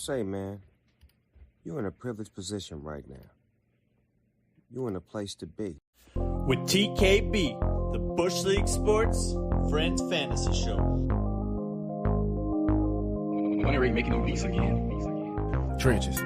Say, man, you're in a privileged position right now. You're in a place to be. With TKB, the Bushleague Sports Friends Fantasy Show. When are you making movies again? Trenches.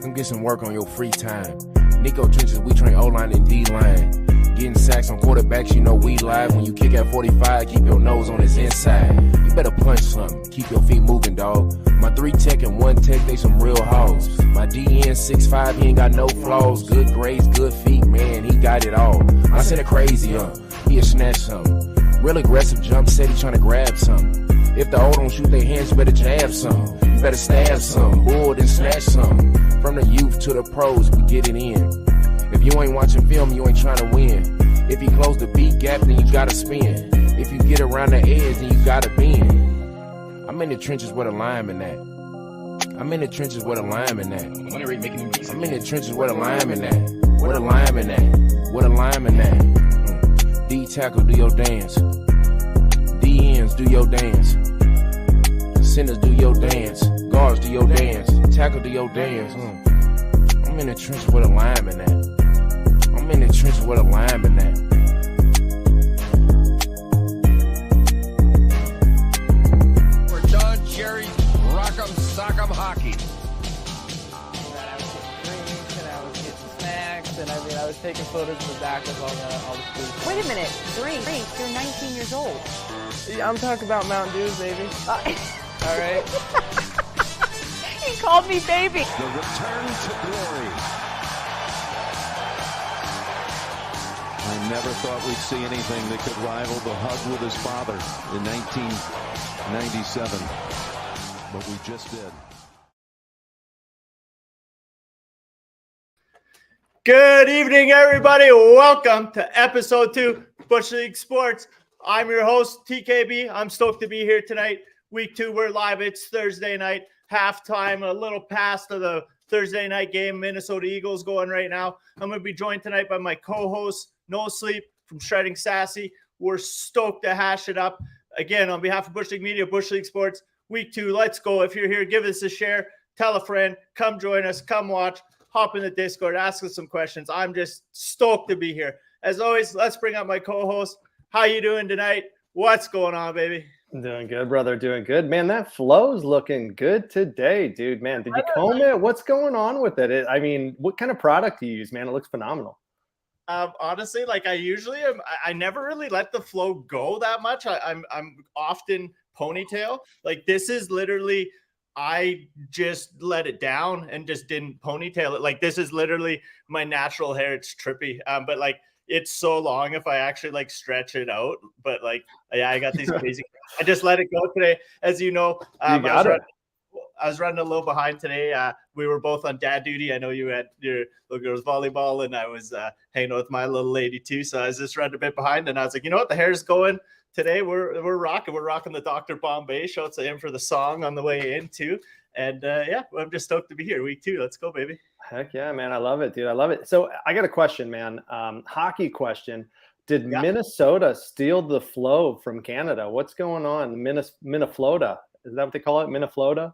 Come get some work on your free time. Nico Trenches, we train O-line and D-line. Getting sacks on quarterbacks, you know we live. When you kick at 45, keep your nose on his inside. You better punch something, keep your feet moving, dog. My 3 tech and 1 tech, they some real hoes. My DN 6'5", he ain't got no flaws. Good grades, good feet, man, he got it all. I said it crazy, he'll snatch something. Real aggressive jump, said he tryna grab something. If the old don't shoot their hands, you better jab some. You better stab some, bull then snatch some. From the youth to the pros, we get it in. If you ain't watching film, you ain't trying to win. If you close the beat gap, then you gotta spin. If you get around the edge, then you gotta bend. I'm in the trenches where the lineman at. I'm in the trenches where the lineman at. When are you making movies I'm in the trenches where the lineman at. Where the lineman at. Where the lineman at. D tackle, do your dance. D ends, do your dance. Centers, do your dance. Guards, do your dance. Tackle, do your dance. I'm in the trenches where the lineman at. I'm in the trenches where the lineman at. We're done, Jerry. Rock'em, sock'em hockey. I was getting drinks and I was getting snacks and I was taking photos in the back of all the food. Wait a minute, drinks. You're 19 years old. Yeah, I'm talking about Mountain Dew, baby. All right. He called me baby. The return to glory. I never thought we'd see anything that could rival the hug with his father in 1997, but we just did. Good evening, everybody. Welcome to Episode 2, Bushleague Sports. I'm your host, TKB. I'm stoked to be here tonight. Week 2, we're live. It's Thursday night, halftime, a little past of the Thursday night game. Minnesota Eagles going right now. I'm going to be joined tonight by my co-host, No Sleep from Shredding Sassy. We're stoked to hash it up. Again, on behalf of Bushleague Media, Bushleague Sports, Week 2, let's go. If you're here, give us a share. Tell a friend. Come join us. Come watch. Hop in the Discord. Ask us some questions. I'm just stoked to be here. As always, let's bring up my co-host. How you doing tonight? What's going on, baby? Doing good, brother. Doing good. Man, that flow's looking good today, dude. Man, did you comb it? What's going on with it? I mean, what kind of product do you use, man? It looks phenomenal. Honestly, like I usually am, I never really let the flow go that much. I'm often ponytail. Like this is literally, I just let it down and just didn't ponytail it. Like this is literally my natural hair. It's trippy. But like it's so long if I actually like stretch it out. But like, yeah, I got these crazy. I just let it go today. As you know, I was running a little behind today. We were both on dad duty. I know you had your little girl's volleyball, and I was hanging out with my little lady too. So I was just running a bit behind, and I was like, you know what, the hair's going today. We're rocking. We're rocking the Dr. Bombay. Shout out to him for the song on the way in too. And yeah, I'm just stoked to be here. Week 2. Let's go, baby. Heck yeah, man. I love it, dude. I love it. So I got a question, man. Hockey question. Did Minnesota steal the flow from Canada? What's going on? Miniflota. Is that what they call it? Miniflota?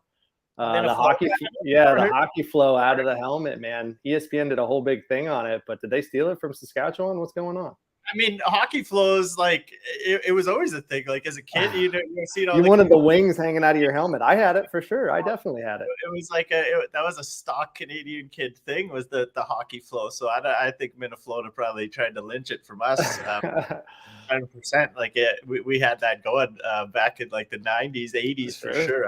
The hockey flow out of the helmet, man. ESPN did a whole big thing on it, but did they steal it from Saskatchewan? What's going on? I mean, hockey flows, like it was always a thing. Like as a kid, you see it all. You wanted the wings hanging out of your helmet. I had it for sure. I definitely had it. It was like that was a stock Canadian kid thing, was the hockey flow. So I think Minnesota probably tried to lynch it from us. 100%. Like we had that going back in like the 90s, 80s for sure.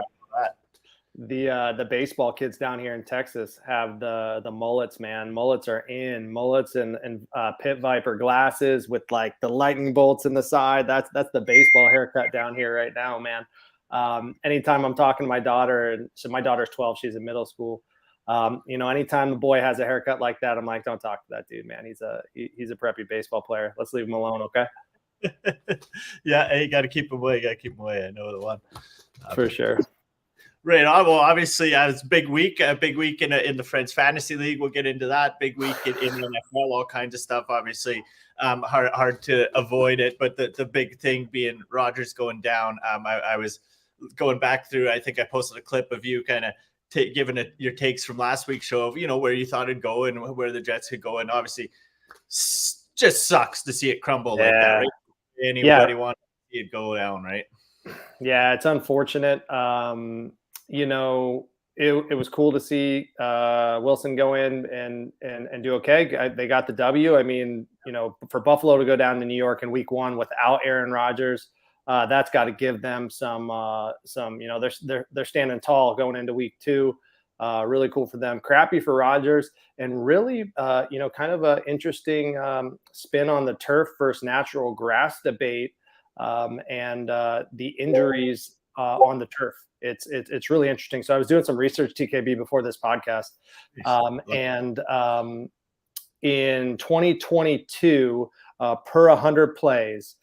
The baseball kids down here in Texas have the mullets, man. Mullets are in. Mullets and pit viper glasses with like the lightning bolts in the side. That's the baseball haircut down here right now, man. Anytime I'm talking to my daughter, and so my daughter's 12, she's in middle school. Anytime the boy has a haircut like that, I'm like, don't talk to that dude, man. He's a preppy baseball player. Let's leave him alone, okay? Yeah, hey, you got to keep him away. I know the one. For sure. Right on. Well, obviously, it's a big week in the Friends Fantasy League. We'll get into that. Big week in NFL, all kinds of stuff. Obviously, hard to avoid it. But the big thing being Rodgers going down. I was going back through. I think I posted a clip of you kind of given it your takes from last week's show of, where you thought it'd go and where the Jets could go. And obviously just sucks to see it crumble like that, right? Anybody want to see it go down, right? Yeah, it's unfortunate. It was cool to see Wilson go in and do okay. They got the W. I mean, for Buffalo to go down to New York in week 1 without Aaron Rodgers, that's got to give them some. They're standing tall going into week 2. Really cool for them. Crappy for Rodgers, and really, kind of an interesting spin on the turf versus natural grass debate, and the injuries on the turf. It's really interesting. So I was doing some research, TKB, before this podcast, and in 2022, per 100 plays,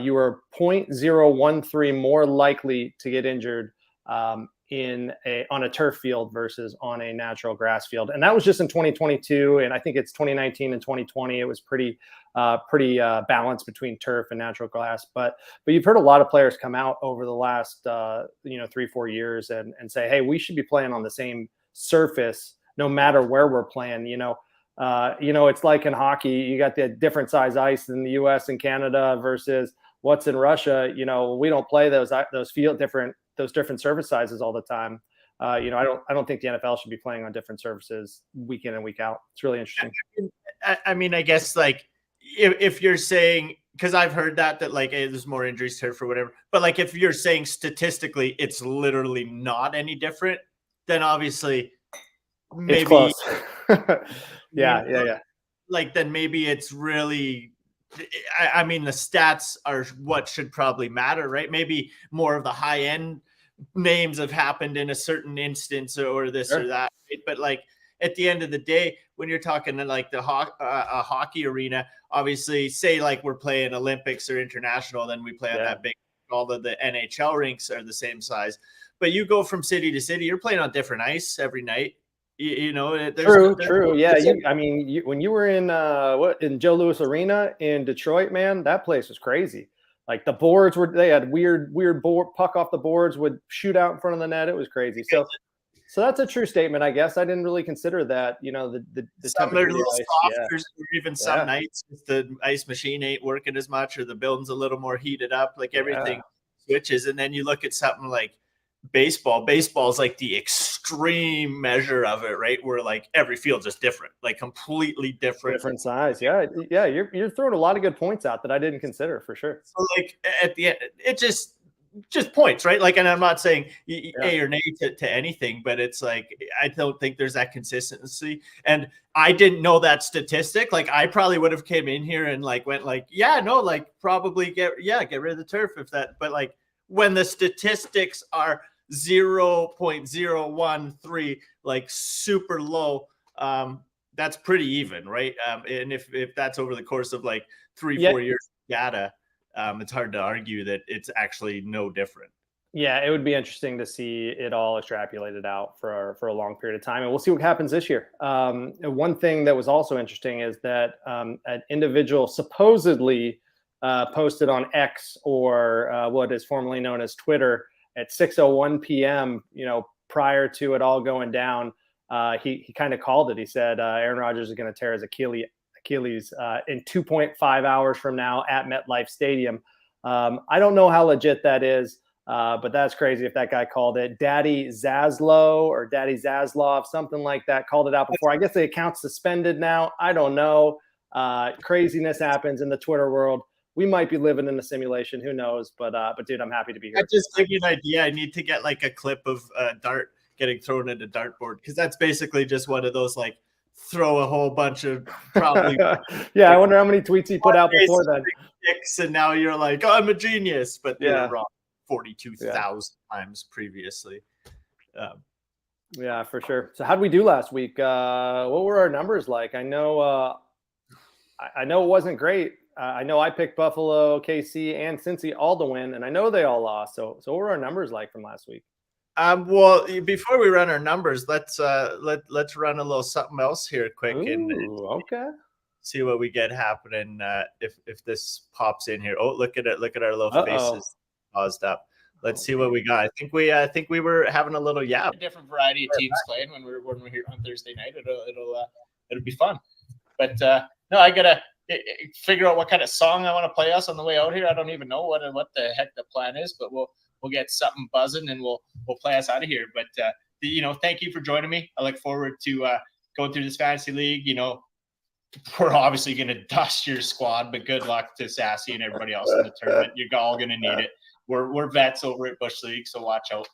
you were 0.013 more likely to get injured on a turf field versus on a natural grass field, and that was just in 2022. And I think it's 2019 and 2020. It was pretty balanced between turf and natural grass. But you've heard a lot of players come out over the last 3-4 years and say, hey, we should be playing on the same surface no matter where we're playing. It's like in hockey, you got the different size ice in the U.S. and Canada versus what's in Russia. We don't play those different surface sizes all the time. I don't think the NFL should be playing on different surfaces week in and week out. It's really interesting. I mean, I guess like if you're saying, because I've heard that like, hey, there's more injuries turf or whatever, but like if you're saying statistically it's literally not any different, then obviously maybe it's close. Yeah. Like then maybe it's really. I mean, the stats are what should probably matter, right? Maybe more of the high end names have happened in a certain instance or this or that. Right? But like at the end of the day, when you're talking like a hockey arena, obviously say like we're playing Olympics or international, then we play on that big, all of the NHL rinks are the same size, but you go from city to city, you're playing on different ice every night. True. Yeah. When you were in Joe Louis Arena in Detroit, man, that place was crazy. Like the boards they had weird board puck off the boards would shoot out in front of the net. It was crazy. So that's a true statement, I guess. I didn't really consider that, the some are a little softer, or even some nights the ice machine ain't working as much, or the building's a little more heated up, like everything switches. And then you look at something like baseball is like the extreme measure of it, right? Where like every field's just different, like completely different size. You're throwing a lot of good points out that I didn't consider, for sure. So like at the end, it just points, right? Like, and I'm not saying A or nay to anything, but it's like I don't think there's that consistency. And I didn't know that statistic. Like I probably would have came in here and like went like, probably get rid of the turf if that. But like when the statistics are 0.013, like super low, that's pretty even, right? And if that's over the course of like 3-4 years data, it's hard to argue that it's actually no different. Yeah, it would be interesting to see it all extrapolated out for a long period of time, and we'll see what happens this year. One thing that was also interesting is that an individual supposedly posted on X, or what is formerly known as Twitter, at 6:01 p.m., prior to it all going down. He kind of called it. He said Aaron Rodgers is going to tear his Achilles in 2.5 hours from now at MetLife Stadium. I don't know how legit that is, but that's crazy if that guy called it. Daddy Zaslow or Daddy Zaslov, something like that, called it out before. I guess the account's suspended now. I don't know. Craziness happens in the Twitter world. We might be living in a simulation. Who knows? But dude, I'm happy to be here. I just give you an idea. I need to get like a clip of dart getting thrown at a dartboard, because that's basically just one of those like throw a whole bunch of probably. Yeah, I wonder how many tweets he put out before then. And now you're like, oh, I'm a genius, but you're wrong 42,000 times previously. Yeah, for sure. So how did we do last week? What were our numbers like? I know it wasn't great. I know I picked Buffalo, KC, and Cincy all to win, and I know they all lost. So what were our numbers like from last week? Well, before we run our numbers, let's run a little something else here quick. Okay. See what we get happening if this pops in here. Oh, look at it! Look at our little faces paused up. let's see what we got. I think we were having a little a different variety of teams playing when we're here on Thursday night. It'll be fun. But no, I gotta figure out what kind of song I want to play us on the way out here. I don't even know what the heck the plan is, but we'll get something buzzing and we'll play us out of here. But thank you for joining me. I look forward to going through this fantasy league. We're obviously going to dust your squad, but good luck to Sassy and everybody else in the tournament. You're all going to need it. We're vets over at Bushleague, so watch out.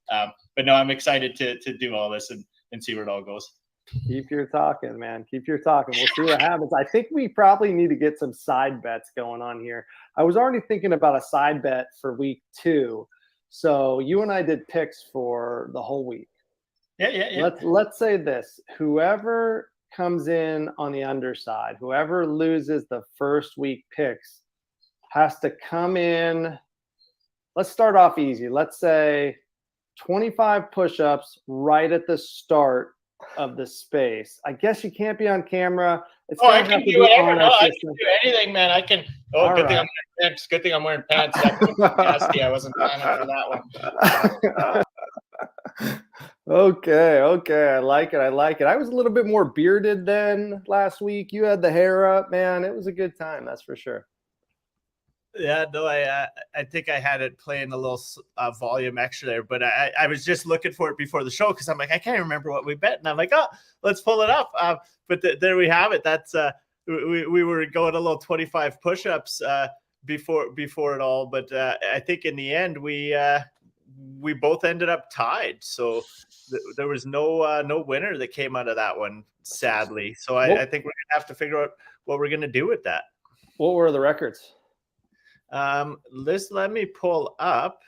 But no, I'm excited to do all this and see where it all goes. Keep your talking, man. Keep your talking. We'll see what happens. I think we probably need to get some side bets going on here. I was already thinking about a side bet for week 2. So you and I did picks for the whole week. Yeah. Let's say this. Whoever comes in on the underside, whoever loses the first week picks has to come in. Let's start off easy. Let's say 25 push-ups right at the start of the space. I guess you can't be on camera. I can do whatever. No, I can do anything, man. I can. Oh, good thing I'm wearing pants. Good thing I'm wearing pants. Nasty. I wasn't planning for that one. Okay. I like it. I was a little bit more bearded than last week. You had the hair up, man. It was a good time, that's for sure. Yeah, no, I think I had it playing a little volume extra there, but I was just looking for it before the show because I'm like, I can't remember what we bet, and I'm like, oh, let's pull it up. But there we have it. That's we were going a little 25 push-ups before it all, but I think in the end we both ended up tied, so there was no winner that came out of that one, sadly. So I think we're gonna have to figure out what we're gonna do with that. What were the records? Let me pull up.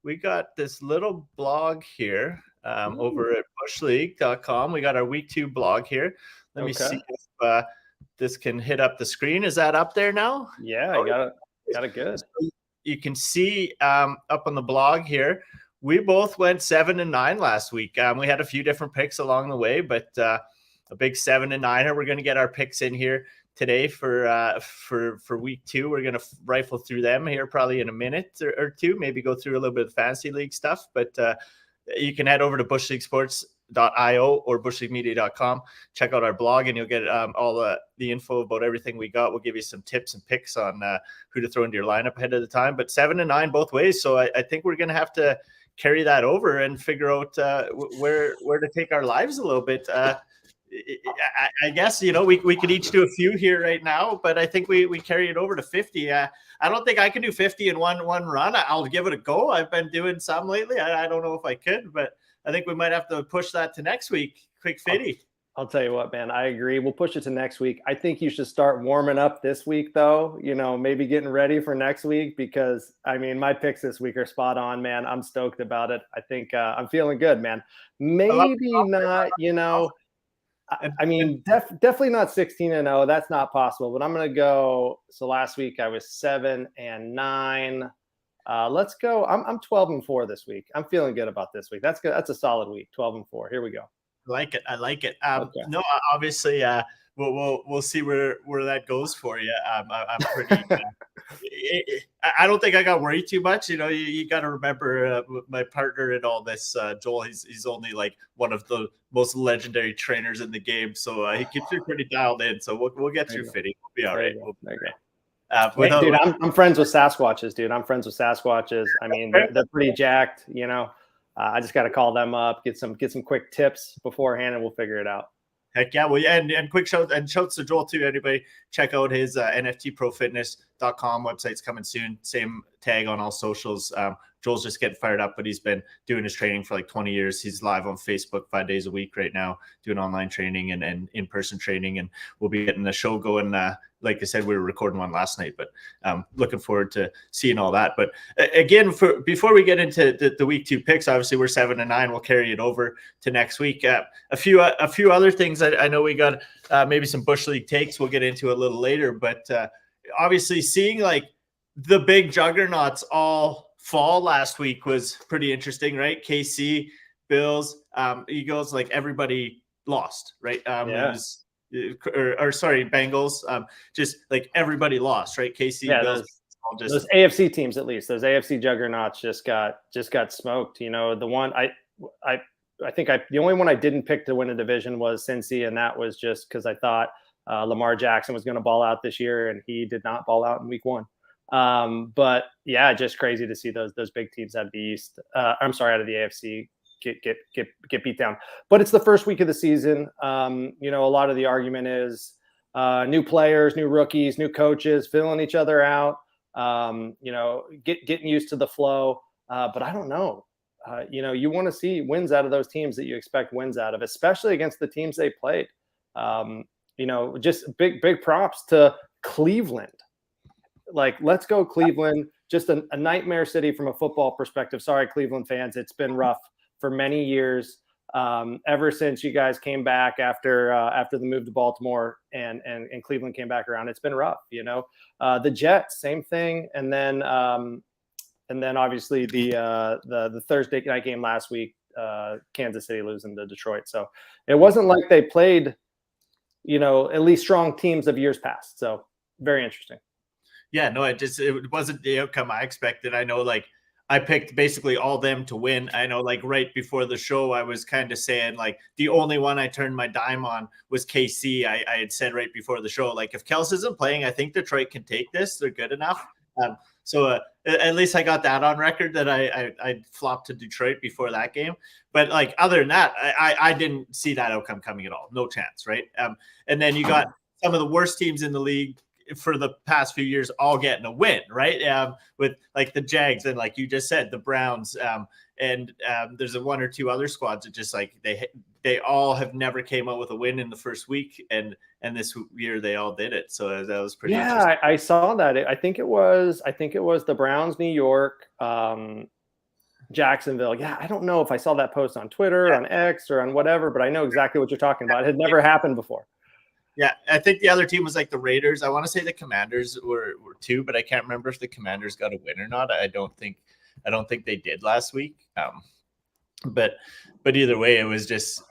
We got this little blog here over at bushleague.com. We got our week 2 blog here. Let me see if this can hit up the screen. Is that up there now? Yeah, I got it good. You can see up on the blog here, we both went 7-9 last week. We had a few different picks along the way, but a big 7-9er. We're going to get our picks in here today for week 2. We're going to rifle through them here probably in a minute or two, maybe go through a little bit of fantasy league stuff, but you can head over to bushleaguesports.io or bushleaguemedia.com, check out our blog, and you'll get all the info about everything we got. We'll give you some tips and picks on who to throw into your lineup ahead of the time, but 7-9 both ways. So I think we're going to have to carry that over and figure out where to take our lives a little bit. I guess, we could each do a few here right now, but I think we carry it over to 50. I don't think I can do 50 in one run. I'll give it a go. I've been doing some lately. I don't know if I could, but I think we might have to push that to next week. Quick 50. I'll tell you what, man, I agree. We'll push it to next week. I think you should start warming up this week, though, maybe getting ready for next week, because my picks this week are spot on, man. I'm stoked about it. I think I'm feeling good, man. Maybe not, definitely not 16-0. That's not possible, but I'm going to go. So last week I was 7-9. Let's go. I'm 12-4 this week. I'm feeling good about this week. That's good. That's a solid week. 12-4. Here we go. I like it. Okay. No, obviously, we'll see where that goes for you. I'm pretty. I don't think I got worried too much. You got to remember my partner in all this, Joel. He's only like one of the most legendary trainers in the game, so he keeps you pretty dialed in. So we'll get through fitting. We'll be all right. Dude, I'm friends with Sasquatches, dude. I'm friends with Sasquatches. They're pretty jacked. I just got to call them up, get some quick tips beforehand, and we'll figure it out. Heck yeah. Well, and quick shouts to Joel too. Anybody check out his NFTprofitness.com website's coming soon. Same tag on all socials. Joel's just getting fired up, but he's been doing his training for like 20 years. He's live on Facebook 5 days a week right now, doing online training and in-person training. And we'll be getting the show going. Like I said, we were recording one last night, but looking forward to seeing all that. But again, before we get into the week 2 picks, obviously we're 7-9. We'll carry it over to next week. A few other things. I know we got maybe some Bush League takes we'll get into a little later, but obviously seeing like the big juggernauts all fall last week was pretty interesting, right? KC, Bills, Eagles, like everybody lost, right? Bengals, just like everybody lost, right? KC, Bills, those AFC teams, at least those AFC juggernauts, just got smoked. The one the only one I didn't pick to win a division was Cincy, and that was just because I thought Lamar Jackson was going to ball out this year, and he did not ball out in week 1. But yeah, just crazy to see those big teams out of the East. Out of the AFC get beat down. But it's the first week of the season. A lot of the argument is new players, new rookies, new coaches, filling each other out. Getting used to the flow. But I don't know. You want to see wins out of those teams that you expect wins out of, especially against the teams they played. Just big props to Cleveland. Like, let's go Cleveland. Just a nightmare city from a football perspective. Sorry, Cleveland fans. It's been rough for many years. Ever since you guys came back after the move to Baltimore and Cleveland came back around, it's been rough. The Jets, same thing. And then obviously the Thursday night game last week, Kansas City losing to Detroit. So it wasn't like they played, at least strong teams of years past. So very interesting. Yeah, no, it wasn't the outcome I expected. I know, like, I picked basically all them to win. I know, like, right before the show, I was kind of saying, like, the only one I turned my dime on was KC. I had said right before the show, like, if Kels isn't playing, I think Detroit can take this. They're good enough. So at least I got that on record that I flopped to Detroit before that game. But, like, other than that, I didn't see that outcome coming at all. No chance, right? And then you got some of the worst teams in the league for the past few years all getting a win, right? With, like, the Jags and, like you just said, the Browns, and there's one or two other squads that just, like, they all have never came out with a win in the first week, and this year they all did it. So that was pretty. Yeah, I saw that. I think it was the Browns, New York, Jacksonville. Yeah, I don't know if I saw that post on Twitter, on X, or on whatever, but I know exactly what you're talking about. It had never happened before. Yeah, I think the other team was, like, the Raiders. I want to say the Commanders were too, but I can't remember if the Commanders got a win or not. I don't think they did last week. But either way, it was just,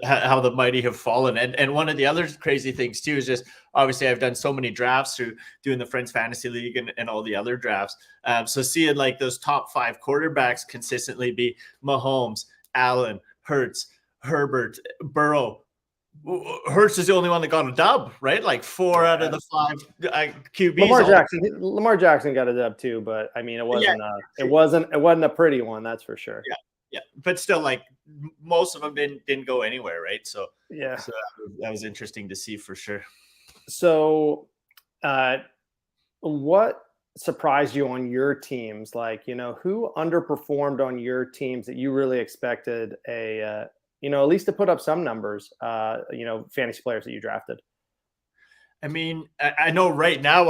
how the mighty have fallen. And one of the other crazy things too is just, obviously, I've done so many drafts through doing the Friends Fantasy League and all the other drafts. So seeing, like, those top 5 quarterbacks consistently be Mahomes, Allen, Hurts, Herbert, Burrow. Hurts is the only one that got a dub, right? Like 4 out of the 5 QBs. Lamar Jackson got a dub too, but I mean, it wasn't a pretty one, that's for sure. Yeah, but still, like, most of them didn't go anywhere, right? So yeah, so that was interesting to see for sure. So, what surprised you on your teams? Like, who underperformed on your teams that you really expected at least to put up some numbers, fantasy players that you drafted? I mean, I know right now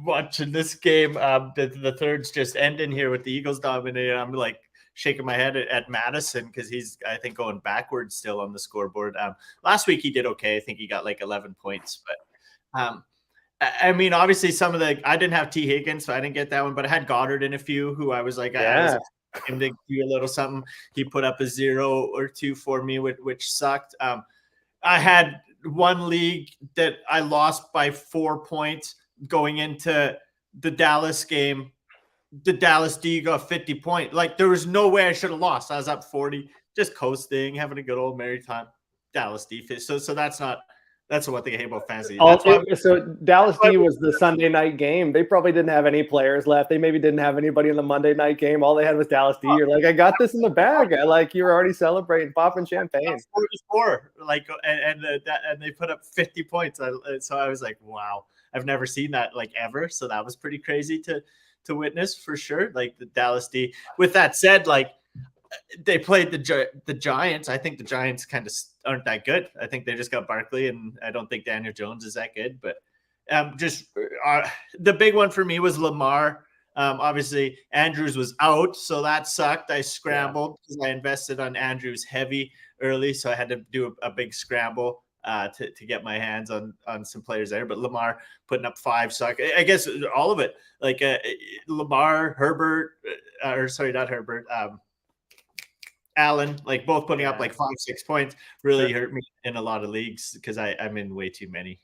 watching this game, the third's just ending here with the Eagles dominating. I'm, like, shaking my head at Madison because he's, I think, going backwards still on the scoreboard. Last week he did okay. I think he got like 11 points. But I mean, obviously some of I didn't have T. Higgins, so I didn't get that one. But I had Goddard in a few who I was like, I was him to do a little something. He put up a 0 or 2 for me, which sucked. I had one league that I lost by 4 points going into the Dallas game. The Dallas D got 50 points. Like, there was no way I should have lost. I was up 40, just coasting, having a good old merry time. Dallas D. So that's what they hate about fantasy. So Dallas D was the Sunday night game. They probably didn't have any players left. They maybe didn't have anybody in the Monday night game. All they had was Dallas D. You're like, I got this in the bag. You were already celebrating, popping champagne. 44, like, and they put up 50 points. So I was like, wow, I've never seen that, like, ever. So that was pretty crazy to witness for sure. Like, the Dallas D. With that said, like, they played the Giants. I think the Giants kind of aren't that good. I think they just got Barkley, and I don't think Daniel Jones is that good. But the big one for me was Lamar. Obviously, Andrews was out, so that sucked. I scrambled because I invested on Andrews heavy early, so I had to do a big scramble to get my hands on some players there. But Lamar putting up 5 suck. I guess all of it. Like, Lamar, Herbert, not Herbert. Allen, like, both putting up like 5-6 points really hurt me in a lot of leagues because I'm in way too many.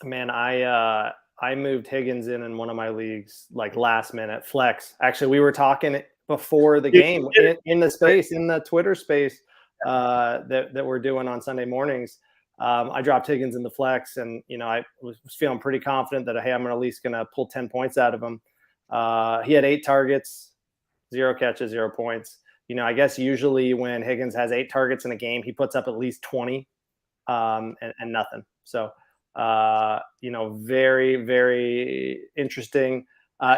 Man, I I moved Higgins in one of my leagues, like last minute flex. Actually, we were talking before the game in the space, in the Twitter space that we're doing on Sunday mornings. I dropped Higgins in the flex, and I was feeling pretty confident that, hey, I'm at least going to pull 10 points out of him. He had 8 targets, 0 catches, 0 points. I guess usually when Higgins has 8 targets in a game, he puts up at least 20 and nothing. So, very, very interesting.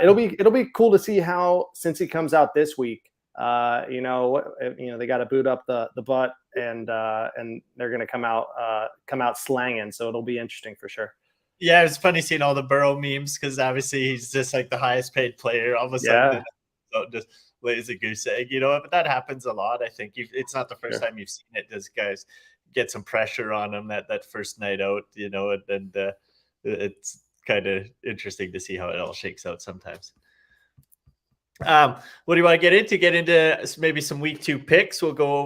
It'll be cool to see how, since he comes out this week, they got to boot up the butt and they're going to come out slanging. So it'll be interesting for sure. Yeah, it's funny seeing all the Burrow memes because obviously he's just like the highest paid player. All of a sudden, just lays a goose egg, but that happens a lot. I think it's not the first time you've seen it. Those guys get some pressure on them that first night out, and it's kind of interesting to see how it all shakes out sometimes. What do you want to get into? Get into maybe some week 2 picks. We'll go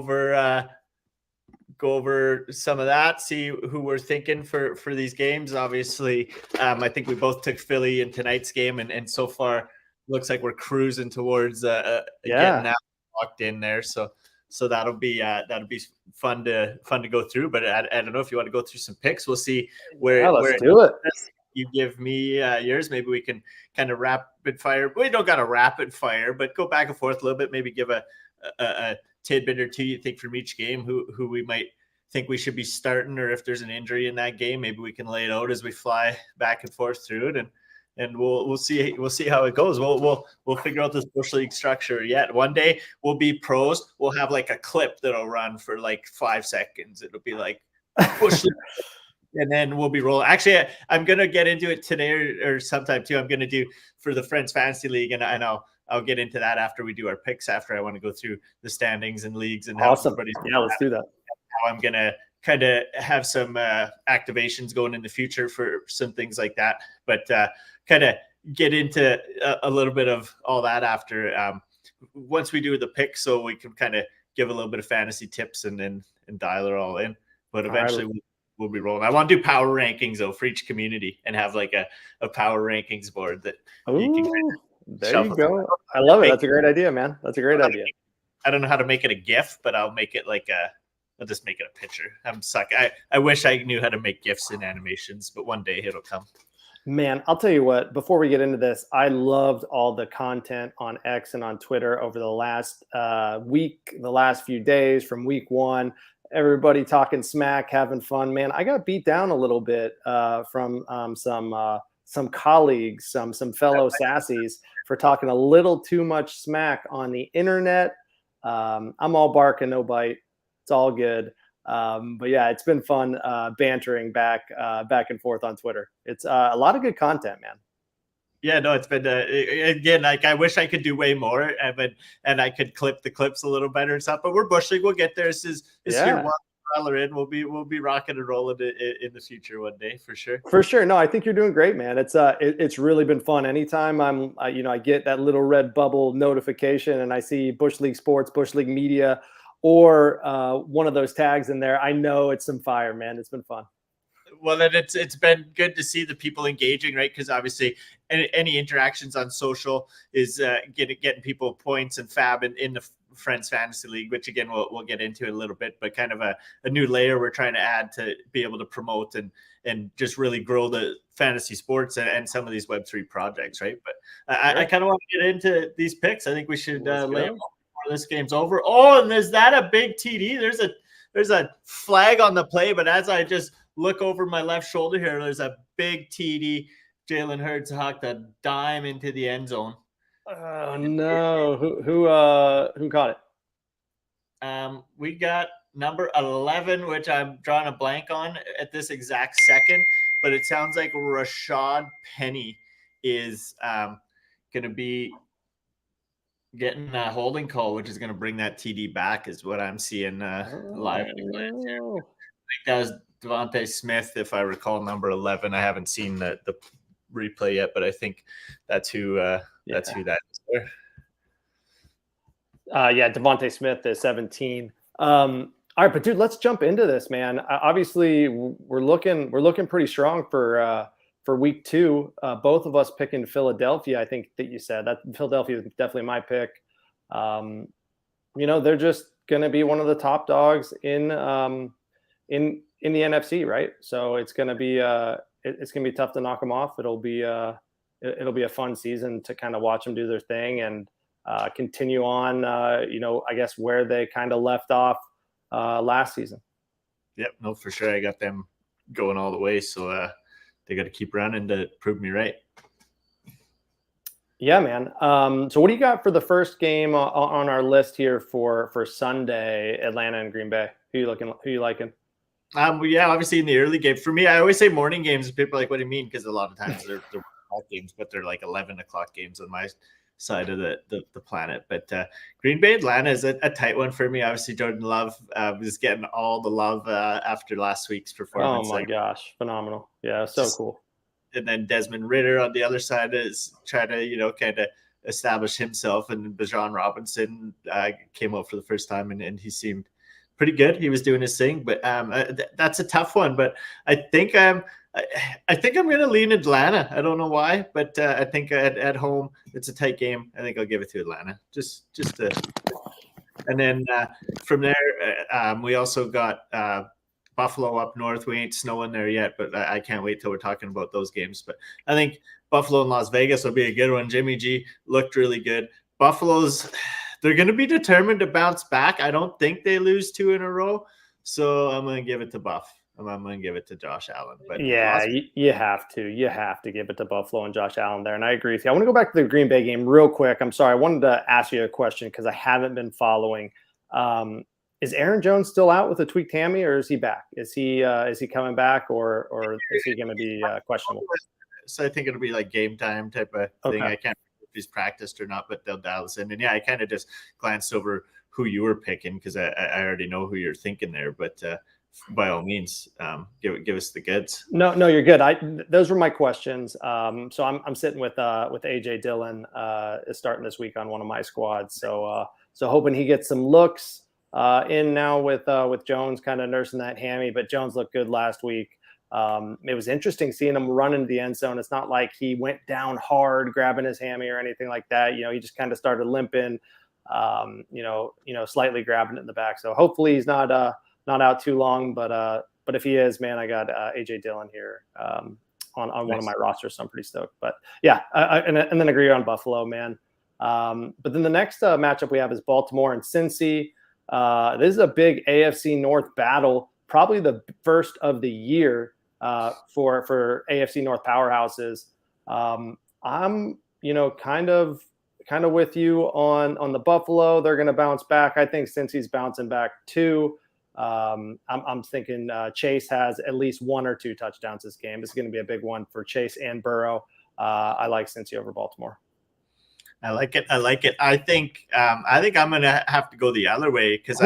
over some of that, see who we're thinking for these games. Obviously, I think we both took Philly in tonight's game, and so far looks like we're cruising towards getting that locked in there. So that'll be fun to go through. But I don't know if you want to go through some picks. We'll see where do it. You give me yours. Maybe we can kind of rapid fire. We don't got a rapid fire, but go back and forth a little bit. Maybe give a tidbit or two you think from each game who we might think we should be starting, or if there's an injury in that game, maybe we can lay it out as we fly back and forth through it, and we'll see how it goes. We'll figure out this Bush League structure yet. One day we'll be pros. We'll have like a clip that'll run for like 5 seconds. It'll be like Bush League. And then we'll be rolling. Actually, I'm going to get into it today or sometime too. I'm going to do for the Friends Fantasy League, and I'll get into that after we do our picks. After I want to go through the standings and leagues and how everybody's let's do that. How I'm going to kind of have some activations going in the future for some things like that. But kind of get into a little bit of all that after once we do the picks, so we can kind of give a little bit of fantasy tips and dial it all in. But eventually we'll be rolling. I want to do power rankings though for each community and have like a power rankings board that you can kind of there you go. I love it. That's a great idea, man. That's a great idea. I don't know how to make it a GIF, but I'll make it I'll just make it a picture. I'm suck. I wish I knew how to make GIFs and animations, but one day it'll come. Man, I'll tell you what, before we get into this, I loved all the content on X and on Twitter over the last week, the last few days from week 1. Everybody talking smack, having fun. Man, I got beat down a little bit from some colleagues, some fellow sassies for talking a little too much smack on the internet. I'm all bark and no bite. It's all good. But yeah, it's been fun bantering back and forth on Twitter. It's a lot of good content, man. Yeah, no, it's been again, like I wish I could do way more, and I could clip the clips a little better and stuff. But we're Bush League. We'll get there. This is year 1. In. We'll be rocking and rolling in the future one day for sure. For sure. No, I think you're doing great, man. It's really been fun. Anytime I get that little red bubble notification and I see Bush League Sports, Bush League Media, or one of those tags in there, I know it's some fire, man. It's been fun. Well, then it's been good to see the people engaging, right? Because obviously any interactions on social is getting people points and fab in the Friends Fantasy League, which again we'll get into in a little bit, but kind of a new layer we're trying to add to be able to promote and just really grow the fantasy sports and some of these Web3 projects, right? But I kind of want to get into these picks. I think we should lay them before this game's over. Oh, and is that a big TD? There's a flag on the play, but as I just look over my left shoulder here, there's a big TD. Jalen Hurts hocked a dime into the end zone. Oh no! Who caught it? We got number 11, which I'm drawing a blank on at this exact second, but it sounds like Rashad Penny is going to be getting a holding call, which is going to bring that TD back, is what I'm seeing live at the glance here. I think that was Devontae Smith, if I recall, number 11. I haven't seen the replay yet, but I think that's who that is there. Devontae Smith is 17. All right, but dude, let's jump into this, man. Obviously, we're looking pretty strong for for week 2, both of us picking Philadelphia. I think that you said that Philadelphia is definitely my pick. They're just going to be one of the top dogs in the NFC, right? So it's going to be it's going to be tough to knock them off. It'll be a fun season to kind of watch them do their thing and continue on. I guess where they kind of left off last season. Yep, no, for sure. I got them going all the way, so they got to keep running to prove me right. Yeah, man. So what do you got for the first game on our list here for Sunday, Atlanta and Green Bay? Who you liking? Yeah, obviously in the early game. For me, I always say morning games. People are like, what do you mean? Because a lot of times they're games, but they're like 11 o'clock games on my side of the planet. But Green Bay Atlanta is a tight one for me. Obviously, Jordan Love was getting all the love after last week's performance. Oh my gosh, phenomenal! Yeah, so cool. And then Desmond Ridder on the other side is trying to kind of establish himself. And Bijan Robinson came out for the first time, and he seemed pretty good. He was doing his thing, but that's a tough one. But I think I'm going to lean Atlanta. I don't know why, but I think at home it's a tight game. I think I'll give it to Atlanta. And then from there, we also got Buffalo up north. We ain't snowing there yet, but I can't wait till we're talking about those games. But I think Buffalo and Las Vegas will be a good one. Jimmy G looked really good. They're going to be determined to bounce back. I don't think they lose 2 in a row, so I'm going to give it to Buff. I'm going to give it to Josh Allen. But yeah, you have to give it to Buffalo and Josh Allen there. And I agree with you. I want to go back to the Green Bay game real quick. I'm sorry. I wanted to ask you a question because I haven't been following. Is Aaron Jones still out with a tweaked hammy, or is he back? Is he coming back, or is he going to be questionable? So I think it'll be like game time type of thing. Okay. I can't remember if he's practiced or not, but they'll dial us in. And yeah, I kind of just glanced over who you were picking because I already know who you're thinking there. But by all means, give us the goods. No, you're good. Those were my questions. So I'm sitting with AJ Dillon is starting this week on one of my squads. So hoping he gets some looks in now with Jones kind of nursing that hammy. But Jones looked good last week. It was interesting seeing him run into the end zone. It's not like he went down hard grabbing his hammy or anything like that. He just kind of started limping, slightly grabbing it in the back. So hopefully he's not out too long. But if he is, man, I got AJ Dillon here on one of my rosters, so I'm pretty stoked. But yeah, and then agree on Buffalo, man. But then the next matchup we have is Baltimore and Cincy. This is a big AFC North battle, probably the first of the year for AFC North powerhouses. I'm kind of with you on the Buffalo. They're going to bounce back. I think Cincy's bouncing back too. I'm thinking Chase has at least 1 or 2 touchdowns this game. This is going to be a big one for Chase and Burrow. I like Cincy over Baltimore. I like it. I think I'm going to have to go the other way because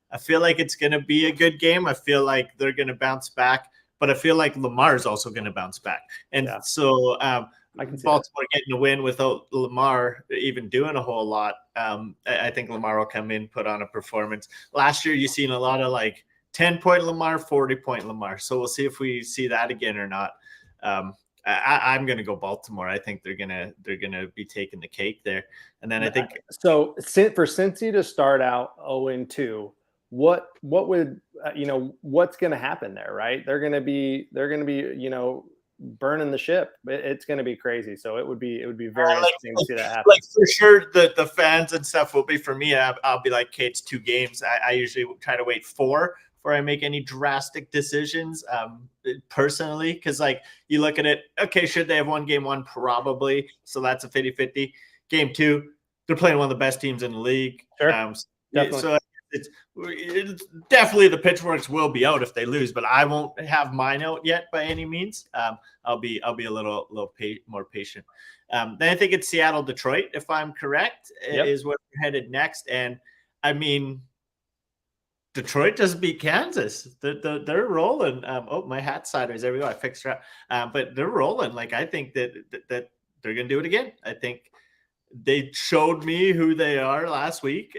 I feel like it's going to be a good game. I feel like they're going to bounce back, but I feel like Lamar is also going to bounce back. And so Baltimore getting a win without Lamar even doing a whole lot. I think Lamar will come in, put on a performance. Last year, you've seen a lot of like 10-point Lamar, 40-point Lamar. So we'll see if we see that again or not. I'm going to go Baltimore. I think they're gonna be taking the cake there. And then I think so. For Cincy to start out 0-2, what would what's going to happen there? Right? They're going to be burning the ship. It's going to be crazy. So it would be very interesting to see that happen. Like for sure, the fans and stuff will be for me. I'll be like, okay, it's 2 games. I usually try to wait 4 before I make any drastic decisions personally, because like you look at it, okay, should they have won game 1? Probably. So that's a 50-50. Game 2, they're playing one of the best teams in the league. Sure. Definitely. So it's definitely the pitchforks will be out if they lose, but I won't have mine out yet by any means. I'll be a little more patient. Then I think it's Seattle, Detroit, if I'm correct, is where we're headed next. And I mean, Detroit just beat Kansas. They're rolling. My hat's sideways. There we go. I fixed it up. But they're rolling. Like I think that they're going to do it again. I think they showed me who they are last week.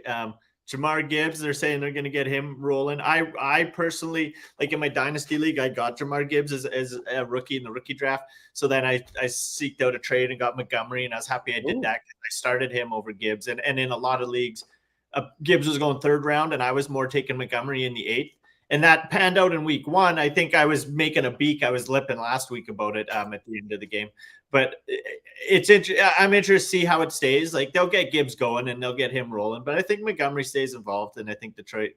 Jamar Gibbs, they're saying they're going to get him rolling. I personally, like in my dynasty league, I got Jamar Gibbs as a rookie in the rookie draft. So then I seeked out a trade and got Montgomery, and I was happy I did that. I started him over Gibbs, and in a lot of leagues, Gibbs was going 3rd round, and I was more taking Montgomery in the 8th. And that panned out in week 1. I think I was making a beak. I was lipping last week about it at the end of the game. But I'm interested to see how it stays. Like, they'll get Gibbs going and they'll get him rolling. But I think Montgomery stays involved, and I think Detroit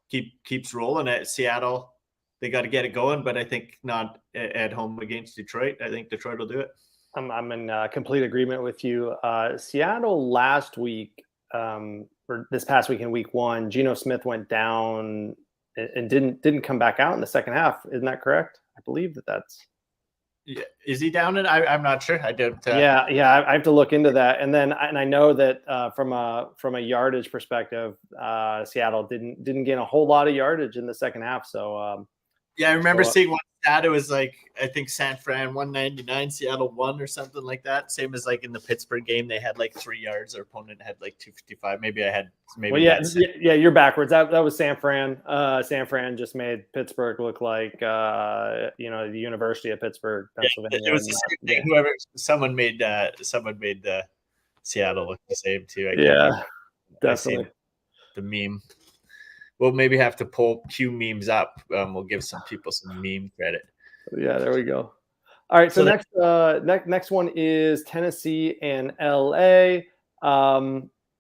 keeps rolling. At Seattle, they got to get it going, but I think not at home against Detroit. I think Detroit will do it. I'm in complete agreement with you. Seattle last week, or this past week in week 1, Geno Smith went down and didn't come back out in the second half. Isn't that correct? I believe that's. Yeah. Is he down? I'm not sure. I did. Yeah. I have to look into that. And then I know that from a yardage perspective, Seattle didn't gain a whole lot of yardage in the second half. So I remember seeing one stat. It was like, I think San Fran 199, Seattle 1 or something like that. Same as like in the Pittsburgh game, they had like 3 yards. Their opponent had like 255. You're backwards. That was San Fran. San Fran just made Pittsburgh look like the University of Pittsburgh, Pennsylvania. It was the same thing. Someone made Seattle look the same too. Definitely. The meme. We'll maybe have to pull Q memes up. We'll give some people some meme credit. Yeah, there we go. All right, so next one is Tennessee and LA. I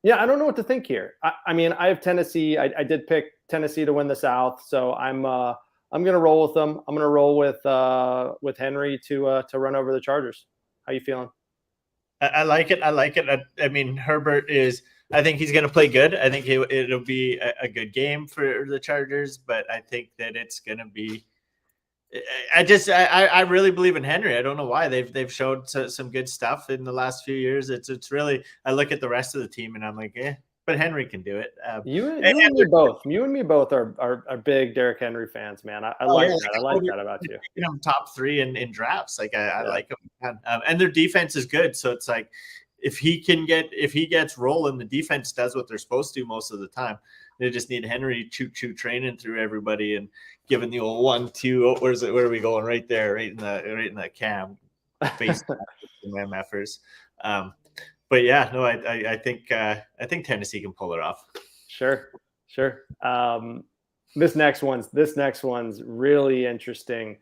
don't know what to think here. I mean, I have Tennessee. I did pick Tennessee to win the South, so I'm going to roll with them. I'm going to roll with Henry to run over the Chargers. How you feeling? I like it. I mean, Herbert is. I think he's going to play good. I think it'll be a good game for the Chargers, but I think that it's going to be. I really believe in Henry. I don't know why. They've showed some good stuff in the last few years. It's really. I look at the rest of the team and I'm like, but Henry can do it. You and me both. You and me both are big Derrick Henry fans, man. I like that. I like that about you. Top 3 in drafts. Like I like him, and their defense is good. So it's like. If he gets rolling, the defense does what they're supposed to most of the time. They just need Henry choo training through everybody and giving the old 1-2. Where are we going? Right there, right in the cam, face MFers. But yeah, no, I think Tennessee can pull it off. Sure. This next one's really interesting.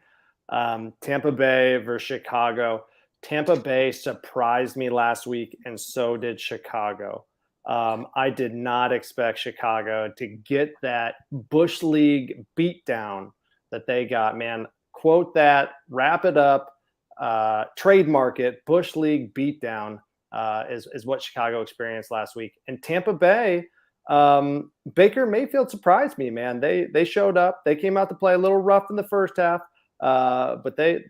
Tampa Bay versus Chicago. Tampa Bay surprised me last week, and so did Chicago. I did not expect Chicago to get that Bush League beatdown that they got, man. Quote that, wrap it up, trademark it. Bush League beatdown is what Chicago experienced last week. And Tampa Bay, Baker Mayfield surprised me, man. They showed up. They came out to play a little rough in the first half. But they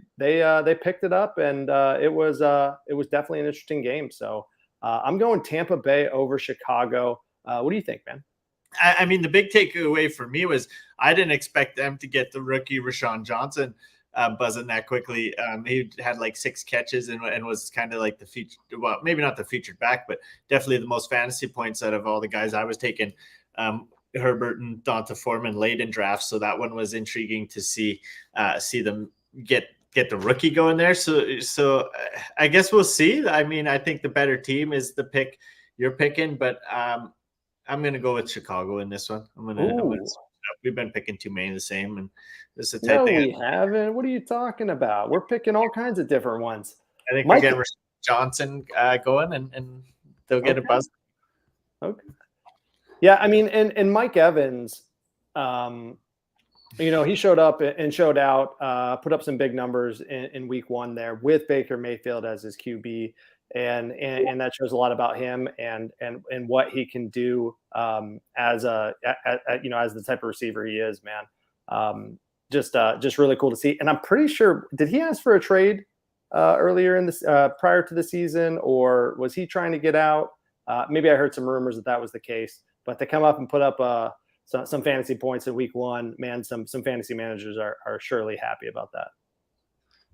picked it up, and it was definitely an interesting game. So I'm going Tampa Bay over Chicago. What do you think, man? I mean, the big takeaway for me was I didn't expect them to get the rookie Rashawn Johnson buzzing that quickly. He had like 6 catches and was kind of like the featured, well, maybe not the featured back, but definitely the most fantasy points out of all the guys I was taking. Herbert and Donta Foreman late in drafts, so that one was intriguing to see them get the rookie going there. So I guess we'll see. I mean, I think the better team is the pick you're picking, but I'm going to go with Chicago in this one. We've been picking too many of the same, and this is the type thing. We haven't. What are you talking about? We're picking all kinds of different ones. I think we're getting Johnson going, and they'll get a buzz. Okay. Yeah, I mean, and Mike Evans, he showed up and showed out, put up some big numbers in week 1 there with Baker Mayfield as his QB, and that shows a lot about him and what he can do as the type of receiver he is, man. Just really cool to see. And I'm pretty sure, did he ask for a trade earlier in this prior to the season, or was he trying to get out? Maybe I heard some rumors that was the case. But to come up and put up some fantasy points in week 1, man, some fantasy managers are surely happy about that.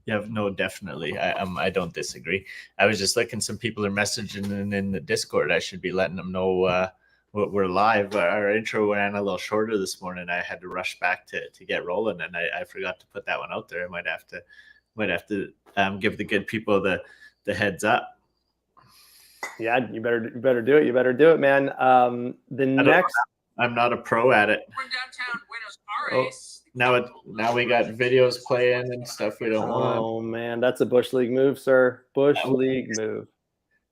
Yeah, no, definitely. I don't disagree. I was just looking, some people are messaging in the Discord. I should be letting them know we're live. Our intro ran a little shorter this morning. I had to rush back to get rolling, and I forgot to put that one out there. I might have to give the good people the heads up. Yeah, you better do it. You better do it, man. I'm not a pro at it. We're in downtown Buenos Aires. Now we got videos playing and stuff we don't want. Oh man, that's a Bush League move, sir. Bush League move.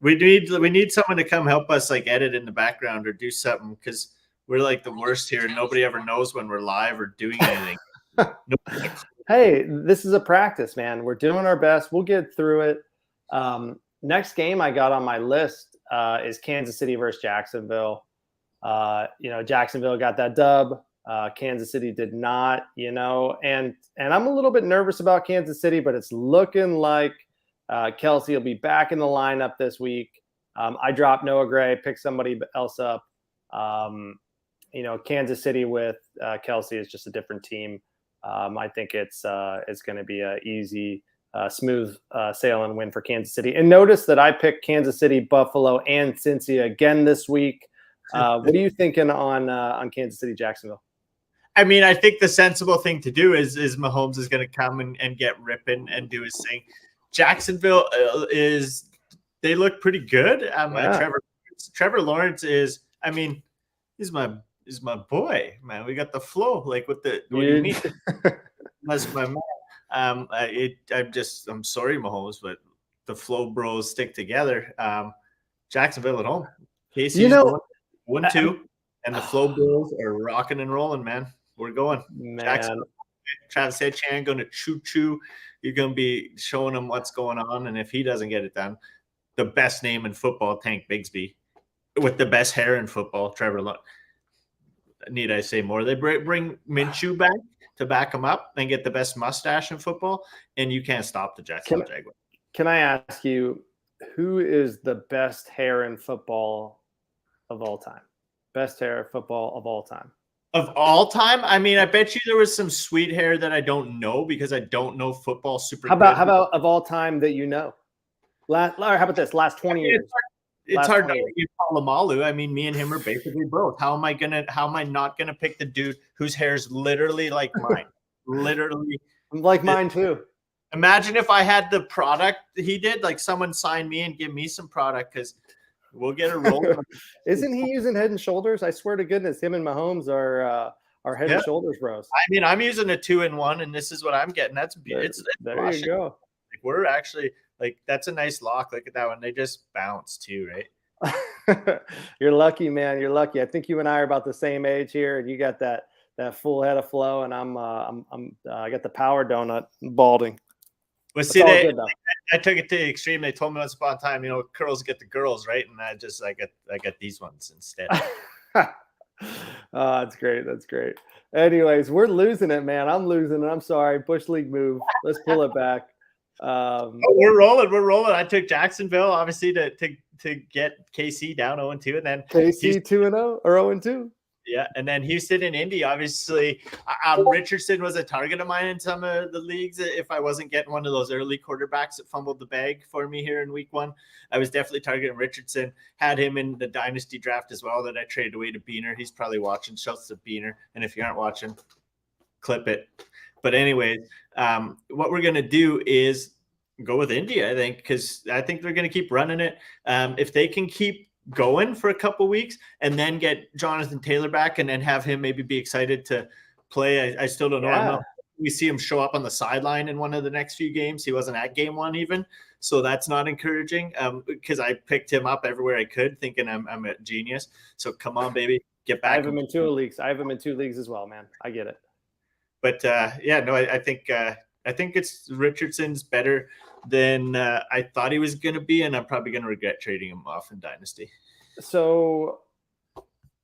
We need someone to come help us like edit in the background or do something, because we're like the worst here. Nobody ever knows when we're live or doing anything. Hey, this is a practice, man. We're doing our best. We'll get through it. Next game I got on my list is Kansas City versus Jacksonville. Jacksonville got that dub. Kansas City did not, and I'm a little bit nervous about Kansas City, but it's looking like Kelsey will be back in the lineup this week. I dropped Noah Gray, picked somebody else up. Kansas City with Kelsey is just a different team. I think it's going to be an easy, smooth sailing win for Kansas City. And notice that I picked Kansas City, Buffalo, and Cincy again this week. What are you thinking on Kansas City, Jacksonville? I mean, I think the sensible thing to do is Mahomes is going to come and get ripping and do his thing. Jacksonville they look pretty good. Trevor Lawrence is, I mean, he's my boy, man. We got the flow, like what do you mean? That's my man. I'm sorry, Mahomes, but the flow bros stick together. Jacksonville at home. Casey's 1-2, and the flow bros are rocking and rolling, man. We're going. Man. Travis Etienne going to choo-choo. You're going to be showing him what's going on, and if he doesn't get it done, the best name in football, Tank Bigsby, with the best hair in football, Trevor Lawrence. Need I say more? They bring Minshew back to back him up and get the best mustache in football, and you can't stop the Jacksonville Jaguars. Can I ask you, who is the best hair in football of all time? Best hair in football of all time? Of all time? I mean, I bet you there was some sweet hair that I don't know because I don't know football super How about of all time that you know? How about this? Last 20 years. It's hard to argue Polamalu. I mean, me and him are basically both. How am I not gonna pick the dude whose hair is literally like mine? Literally like mine too. Imagine if I had the product he did, like someone sign me and give me some product, because we'll get a roll. Isn't he using Head and Shoulders? I swear to goodness, him and Mahomes are Head and Shoulders bros. I mean, I'm using a 2-in-1, and this is what I'm getting. That's beautiful. There you go. Like, we're actually like, that's a nice lock. Look at that one. They just bounce too, right? You're lucky, man. You're lucky. I think you and I are about the same age here, and you got that full head of flow, and I got the power donut balding. Well, see, I took it to the extreme. They told me once upon a time, curls get the girls, right? And I got these ones instead. That's great. That's great. Anyways, we're losing it, man. I'm losing it. I'm sorry. Bush League move. Let's pull it back. We're rolling. We're rolling. I took Jacksonville, obviously, to get KC down 0-2, and then KC 2-0 or 0-2. Yeah, and then Houston and Indy, obviously. Richardson was a target of mine in some of the leagues. If I wasn't getting one of those early quarterbacks that fumbled the bag for me here in week 1, I was definitely targeting Richardson. Had him in the dynasty draft as well that I traded away to Beaner. He's probably watching. Shouts to Beaner. And if you aren't watching, clip it. But anyways, what we're going to do is go with Indy, I think, because I think they're going to keep running it. If they can keep going for a couple weeks and then get Jonathan Taylor back and then have him maybe be excited to play. I still don't know. Yeah. We see him show up on the sideline in one of the next few games. He wasn't at game 1 even. So that's not encouraging because I picked him up everywhere I could thinking I'm a genius. So come on, baby, get back. I have him in 2 leagues. I have him in 2 leagues as well, man. I get it. But I think it's Richardson's better than I thought he was going to be, and I'm probably going to regret trading him off in Dynasty. So,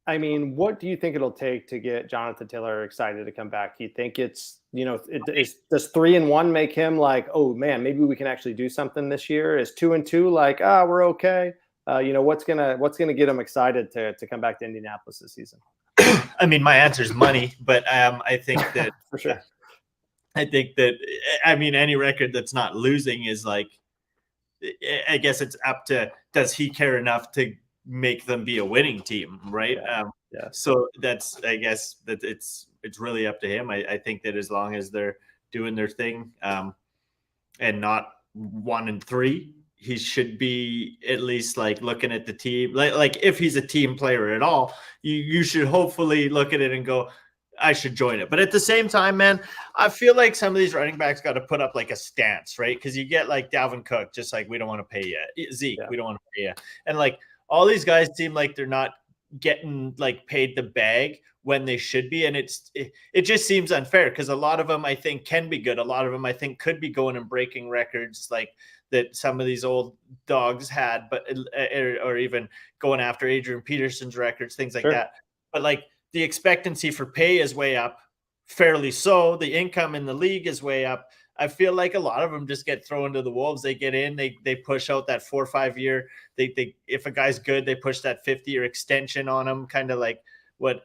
I mean, what do you think it'll take to get Jonathan Taylor excited to come back? Do you think it's, does 3-1 make him like, oh man, maybe we can actually do something this year? Is 2-2 like, we're okay? What's gonna get him excited to come back to Indianapolis this season? I mean, my answer is money, but I think that for sure. I mean, any record that's not losing is like, I guess it's up to, does he care enough to make them be a winning team, right? So that's, I guess that it's really up to him. I think that as long as they're doing their thing and not 1-3, he should be at least like looking at the team. Like if he's a team player at all, you should hopefully look at it and go, I should join it. But at the same time, man, I feel like some of these running backs got to put up like a stance, right? Because you get like Dalvin Cook, just like, we don't want to pay you. Zeke, we don't want to pay you. And like all these guys seem like they're not getting like paid the bag when they should be. And it just seems unfair because a lot of them I think can be good. A lot of them I think could be going and breaking records like that some of these old dogs had, but or even going after Adrian Peterson's records, things like that. But like, the expectancy for pay is way up, fairly so. The income in the league is way up. I feel like a lot of them just get thrown to the wolves. They get in, they push out that 4 or 5 year. They if a guy's good, they push that 50-year extension on him, kind of like what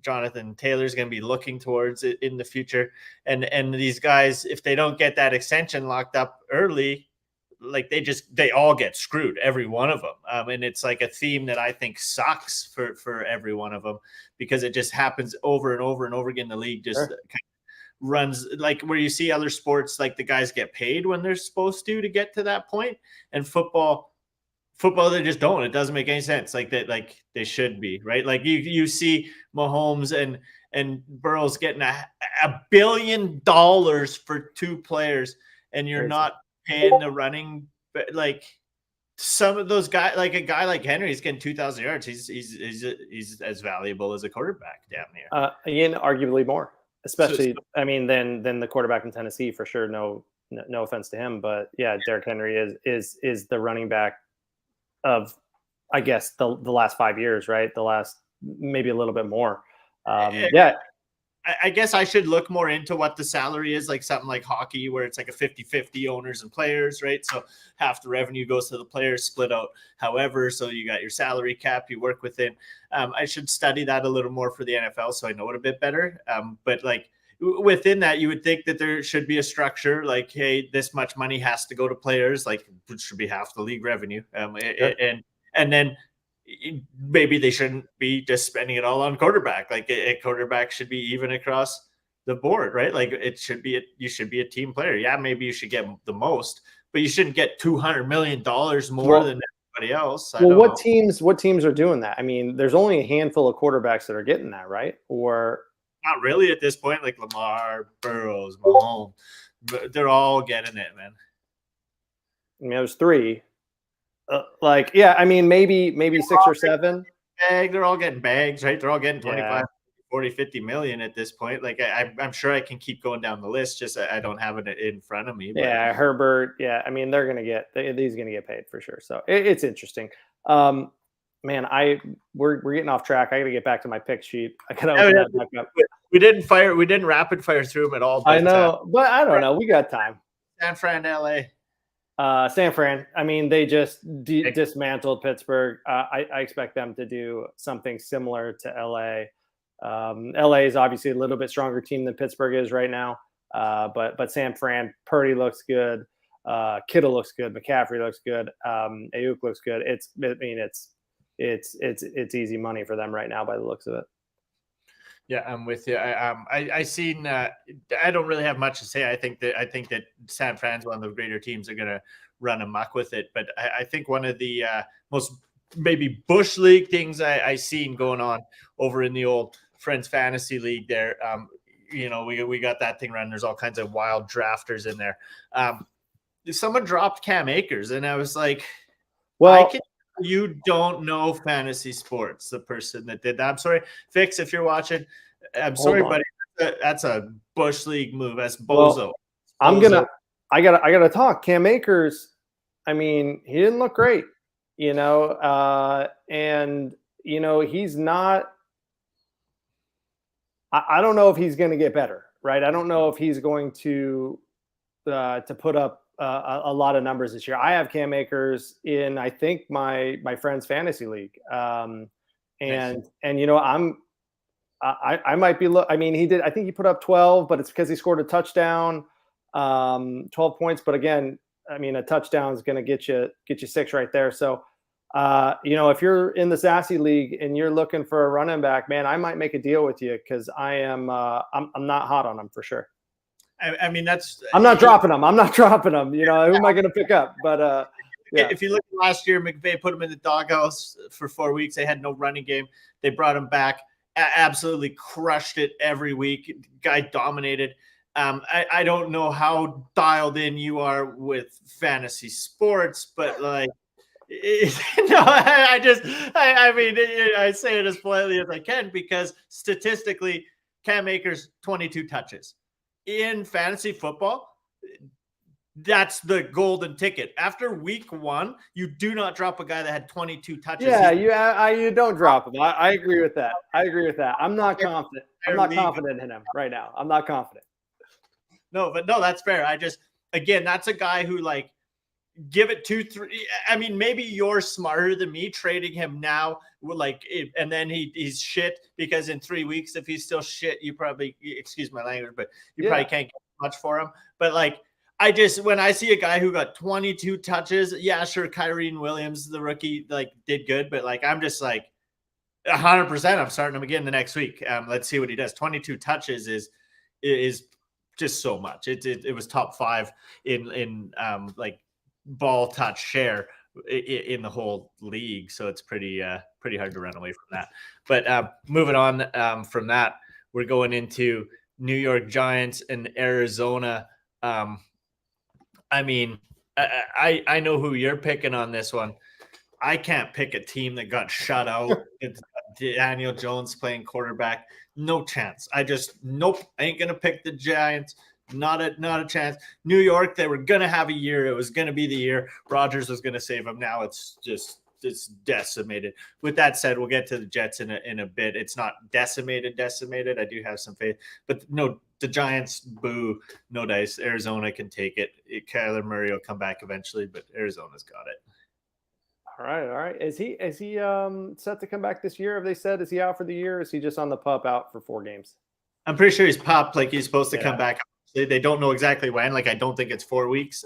Jonathan Taylor's going to be looking towards in the future. And these guys, if they don't get that extension locked up early, like they all get screwed, every one of them. And it's like a theme that I think sucks for every one of them because it just happens over and over and over again. The league just kind of runs like where you see other sports, like the guys get paid when they're supposed to get to that point. And football, they just don't. It doesn't make any sense. Like that, like they should be, right? Like you see Mahomes and Burrow's getting $1 billion for 2 players, and you're not paying the running, but like some of those guys, like a guy like Henry, he's getting 2,000 yards. He's as valuable as a quarterback, damn near. Ian, arguably more, especially than the quarterback in Tennessee for sure. No offense to him, but yeah, Derrick Henry is the running back of, I guess, the last 5 years, right? The last maybe a little bit more. I guess I should look more into what the salary is, like something like hockey, where it's like a 50-50 owners and players, right? So half the revenue goes to the players, split out however. So you got your salary cap you work within. I should study that a little more for the NFL so I know it a bit better. But like within that, you would think that there should be a structure like, hey, this much money has to go to players, like it should be half the league revenue. And then maybe they shouldn't be just spending it all on quarterback. Like a quarterback should be even across the board, right? Like it should be you should be a team player. Yeah, maybe you should get the most, but you shouldn't get $200 million more than everybody else. What teams are doing that? I mean, there's only a handful of quarterbacks that are getting that, right? Or not really at this point. Like Lamar, Burrows, Mahomes, they're all getting it, man. I mean, there's 3. Maybe 6 or 7. They're all getting bags, right? They're all getting 25, 40, 50 million at this point. Like I'm sure I can keep going down the list. Just I don't have it in front of me. But. Yeah, Herbert. Yeah, I mean they're gonna get he's gonna get paid for sure. So it's interesting. Man, we're getting off track. I gotta get back to my pick sheet. I gotta open that back up. We didn't rapid fire through them at all. I know, but I don't know. We got time. San Fran, LA. San Fran. I mean, they just dismantled Pittsburgh. I expect them to do something similar to LA. LA is obviously a little bit stronger team than Pittsburgh is right now. But San Fran, Purdy looks good. Kittle looks good. McCaffrey looks good. Ayuk looks good. It's easy money for them right now by the looks of it. Yeah, I'm with you. I seen. I don't really have much to say. I think that San Fran's one of the greater teams are going to run amok with it. But I think one of the most maybe Bush League things I seen going on over in the old Friends Fantasy League there. We got that thing running. There's all kinds of wild drafters in there. Someone dropped Cam Akers, and I was like, well. You don't know fantasy sports, the person that did that. I'm sorry, Fix, if you're watching. I'm sorry, buddy. That's a Bush League move. That's bozo. Well, I gotta talk. Cam Akers, I mean, he didn't look great, and he's not. I don't know if he's going to get better, right? I don't know if he's going to put up a lot of numbers this year. I have Cam Akers in, I think, my friend's fantasy league. I might be, I think he put up 12, but it's because he scored a touchdown, 12 points. But again, I mean, a touchdown is going to get you 6 right there. So If you're in the Sassy League and you're looking for a running back, man, I might make a deal with you because I'm not hot on him for sure. I mean, I'm not dropping him. I'm not dropping him. Who am I going to pick up? But yeah. If you look at last year, McVay put him in the doghouse for 4 weeks. They had no running game. They brought him back, absolutely crushed it every week. Guy dominated. I don't know how dialed in you are with fantasy sports, but like, I say it as politely as I can because statistically, Cam Akers 22 touches in fantasy football. That's the golden ticket. After week 1, you do not drop a guy that had 22 touches. Yeah, you don't drop him. I agree with that. I'm not confident. I'm not confident in him right now. I'm not confident. No, that's fair. That's a guy who like give it 2-3. I mean, maybe you're smarter than me trading him now, and then he's shit because in 3 weeks, if he's still shit, you probably, excuse my language, but you probably can't get much for him. But like, when I see a guy who got 22 touches, yeah, sure, Kyren Williams, the rookie, like did good, but like I'm just like 100%. I'm starting him again the next week. Let's see what he does. 22 touches is just so much. It was top 5 in like ball touch share in the whole league, so it's pretty hard to run away from that. But moving on from that, we're going into New York Giants and Arizona. I mean, I know who you're picking on this one. I can't pick a team that got shut out. It's Daniel Jones playing quarterback. No chance. Nope. I ain't gonna pick the Giants. Not a chance. New York, they were gonna have a year. It was gonna be the year. Rodgers was gonna save them. Now it's decimated. With that said, we'll get to the Jets in a bit. It's not decimated. I do have some faith, but no. The Giants, boo, no dice. Arizona can take it. Kyler Murray will come back eventually, but Arizona's got it. All right. Is he set to come back this year? Have they said, is he out for the year? Or is he just on the pup out for 4 games? I'm pretty sure he's popped. Like he's supposed to come back. They don't know exactly when. Like I don't think it's 4 weeks.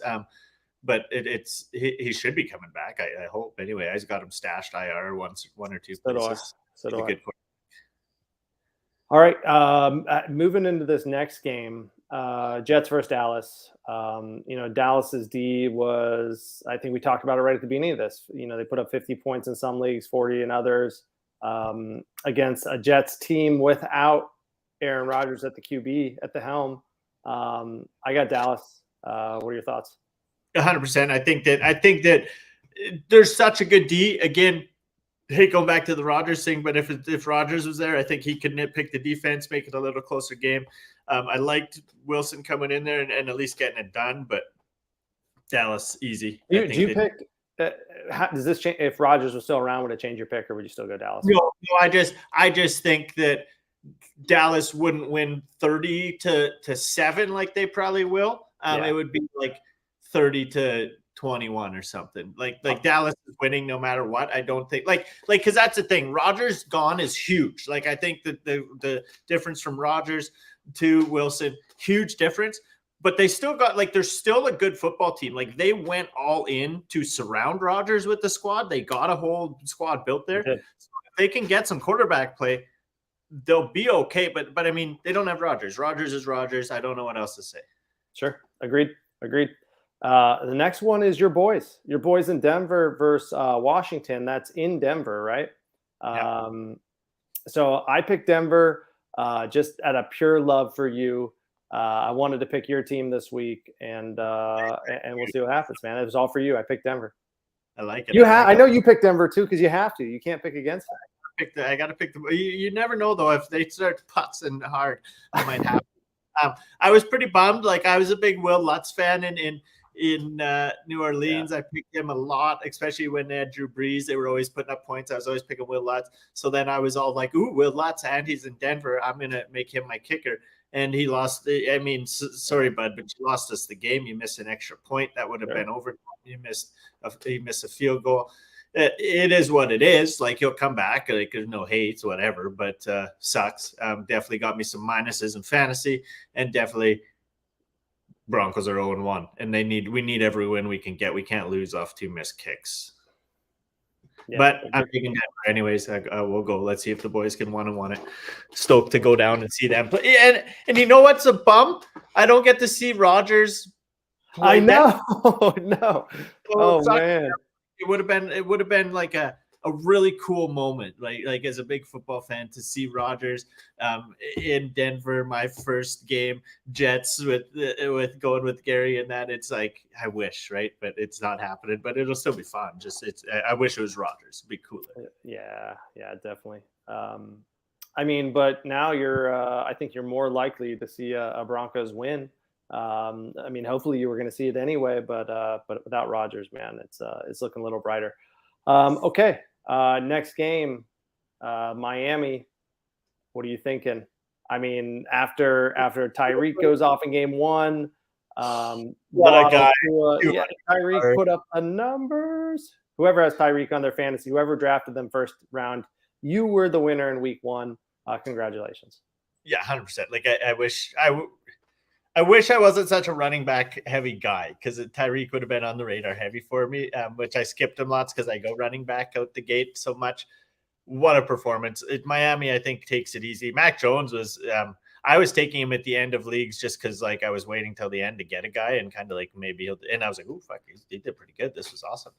But he should be coming back. I hope. Anyway, I just got him stashed IR one or two places. So do I. All right, moving into this next game, Jets versus Dallas. Dallas's D was, I think we talked about it right at the beginning of this. They put up 50 points in some leagues, 40 in others, against a Jets team without Aaron Rodgers at the QB at the helm. I got Dallas. What are your thoughts? 100%. I think that there's such a good D. Again, hate going back to the Rodgers thing, but if Rodgers was there, I think he could nitpick the defense, make it a little closer game. I liked Wilson coming in there and at least getting it done, but Dallas, easy. Do you pick? Does this change? If Rodgers was still around, would it change your pick, or would you still go Dallas? No, I just think that Dallas wouldn't win 30-7 like they probably will. It would be like 30-21 or something. Like Dallas is winning no matter what. I don't think because that's the thing. Rodgers gone is huge. Like I think that the difference from Rodgers to Wilson, huge difference. But they still got they're still a good football team. Like they went all in to surround Rodgers with the squad. They got a whole squad built there. Okay. So if they can get some quarterback play, they'll be okay. But I mean, they don't have Rodgers. Rodgers is Rodgers. I don't know what else to say. Sure. Agreed. The next one is your boys in Denver versus Washington. That's in Denver, right? Yeah. So I picked Denver just out of pure love for you. I wanted to pick your team this week, and we'll see what happens, man. It was all for you. I picked Denver. I like it. I know you picked Denver too because you have to. You can't pick against them. I got to pick them. You never know though. If they start putzing hard, it might happen. I was pretty bummed. Like I was a big Will Lutz fan in New Orleans. Yeah. I picked him a lot, especially when they had Drew Brees. They were always putting up points. I was always picking Will Lutz. So then I was all like, ooh, Will Lutz, and he's in Denver. I'm going to make him my kicker. And he lost. Sorry, bud, but you lost us the game. You missed an extra point. That would have been overtime. You missed a field goal. It is what it is. Like he'll come back. Like there's no hates, whatever. But sucks. Definitely got me some minuses in fantasy, and definitely Broncos are 0-1, and we need every win we can get. We can't lose off 2 missed kicks. But I'm taking Denver anyways. We'll go. Let's see if the boys can one-on-one it. Stoked to go down and see them play. And you know what's a bum? I don't get to see Rogers play. I know. No. Oh man. It would have been like a really cool moment, like as a big football fan, to see Rogers in Denver, my first game, Jets with going with Gary and that. It's like, I wish, right? But it's not happening, but it'll still be fun. I wish it was Rogers. It'd be cooler. Yeah, definitely. I mean, but now I think you're more likely to see a Broncos win. I mean, hopefully you were going to see it anyway, but without Rodgers, man, it's looking a little brighter. Okay. Next game, Miami. What are you thinking? I mean, after Tyreek goes off in game one, what a guy! Tyreek put up the numbers. Whoever has Tyreek on their fantasy, whoever drafted them first round, you were the winner in week one. Congratulations. Yeah, 100%. Like I wish I wasn't such a running back heavy guy, because Tyreek would have been on the radar heavy for me, which I skipped him lots because I go running back out the gate so much. What a performance. Miami, I think, takes it easy. Mac Jones was I was taking him at the end of leagues just because like I was waiting till the end to get a guy and kind of like maybe and I was like, oh fuck, he did pretty good. This was awesome.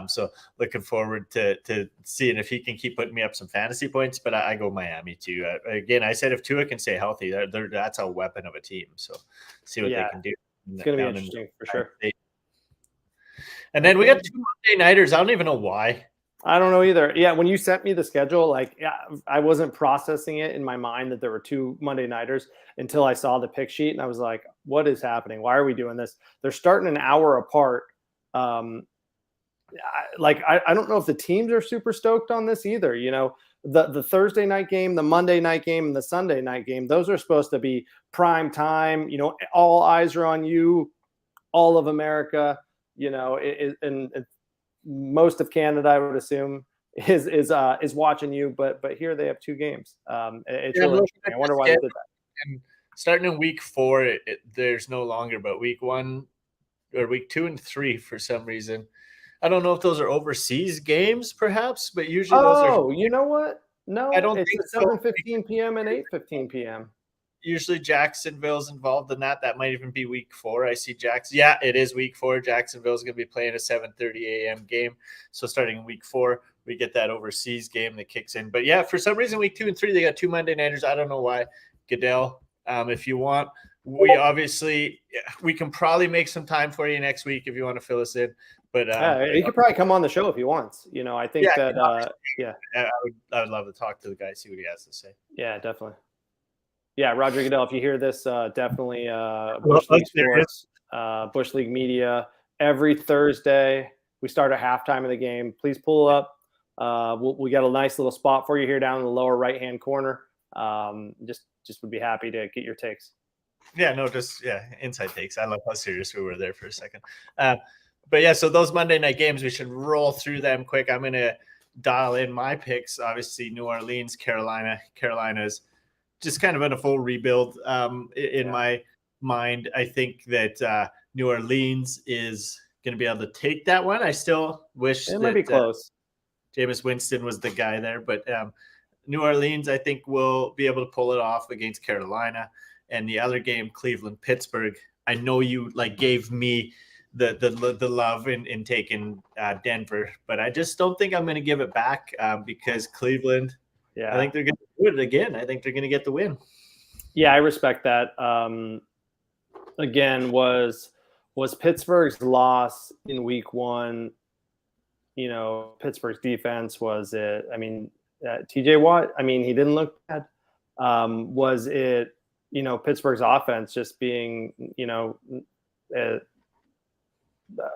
So looking forward to seeing if he can keep putting me up some fantasy points. But I go Miami too. Again, I said if Tua can stay healthy, that's a weapon of a team. So see what they can do. It's going to be interesting for sure. And then we got 2 Monday nighters. I don't even know why. I don't know either. Yeah, when you sent me the schedule, like I wasn't processing it in my mind that there were 2 Monday nighters until I saw the pick sheet, and I was like, "What is happening? Why are we doing this?" They're starting an hour apart. I don't know if the teams are super stoked on this either. You know, the Thursday night game, the Monday night game, and the Sunday night game, those are supposed to be prime time. You know, all eyes are on you, all of America. You know, and most of Canada, I would assume, is watching you, but here they have 2 games. It's really interesting. I wonder why they did that. And starting in week 4, there's no longer, but week 1 or week 2 and 3 for some reason. I don't know if those are overseas games, perhaps, but usually those are. Oh, you know what? No, I don't think it's 7:15 p.m. and 8:15 p.m. Usually Jacksonville's involved in that. That might even be week 4. I see Jackson. Yeah, it is week 4. Jacksonville's going to be playing a 7:30 a.m. game. So starting in week 4, we get that overseas game that kicks in. But yeah, for some reason, week 2 and 3, they got 2 Monday nighters. I don't know why. Goodell, if you want, we can probably make some time for you next week if you want to fill us in. But he could probably come on the show if he wants. You know, I think I would love to talk to the guy, see what he has to say. Yeah, definitely. Yeah, Roger Goodell, if you hear this, definitely Bushleague Sports, Bushleague Media. Every Thursday, we start at halftime of the game. Please pull up. We got a nice little spot for you here down in the lower right-hand corner. Just would be happy to get your takes. Yeah, no, inside takes. I love how serious we were there for a second. But yeah, so those Monday night games, we should roll through them quick. I'm going to dial in my picks. Obviously, New Orleans, Carolina. Carolina's just kind of in a full rebuild in my mind. I think that New Orleans is going to be able to take that one. I still wish it might be close. Jameis Winston was the guy there, but New Orleans, I think, will be able to pull it off against Carolina. And the other game, Cleveland, Pittsburgh. I know you gave me the love in taking Denver, but I just don't think I'm going to give it back because Cleveland. Yeah, I think they're going to do it again. I think they're going to get the win. Yeah, I respect that. Again, was Pittsburgh's loss in week 1, you know, Pittsburgh's defense, was it? I mean, TJ Watt, I mean, he didn't look bad. Was it, you know, Pittsburgh's offense just being, you know, a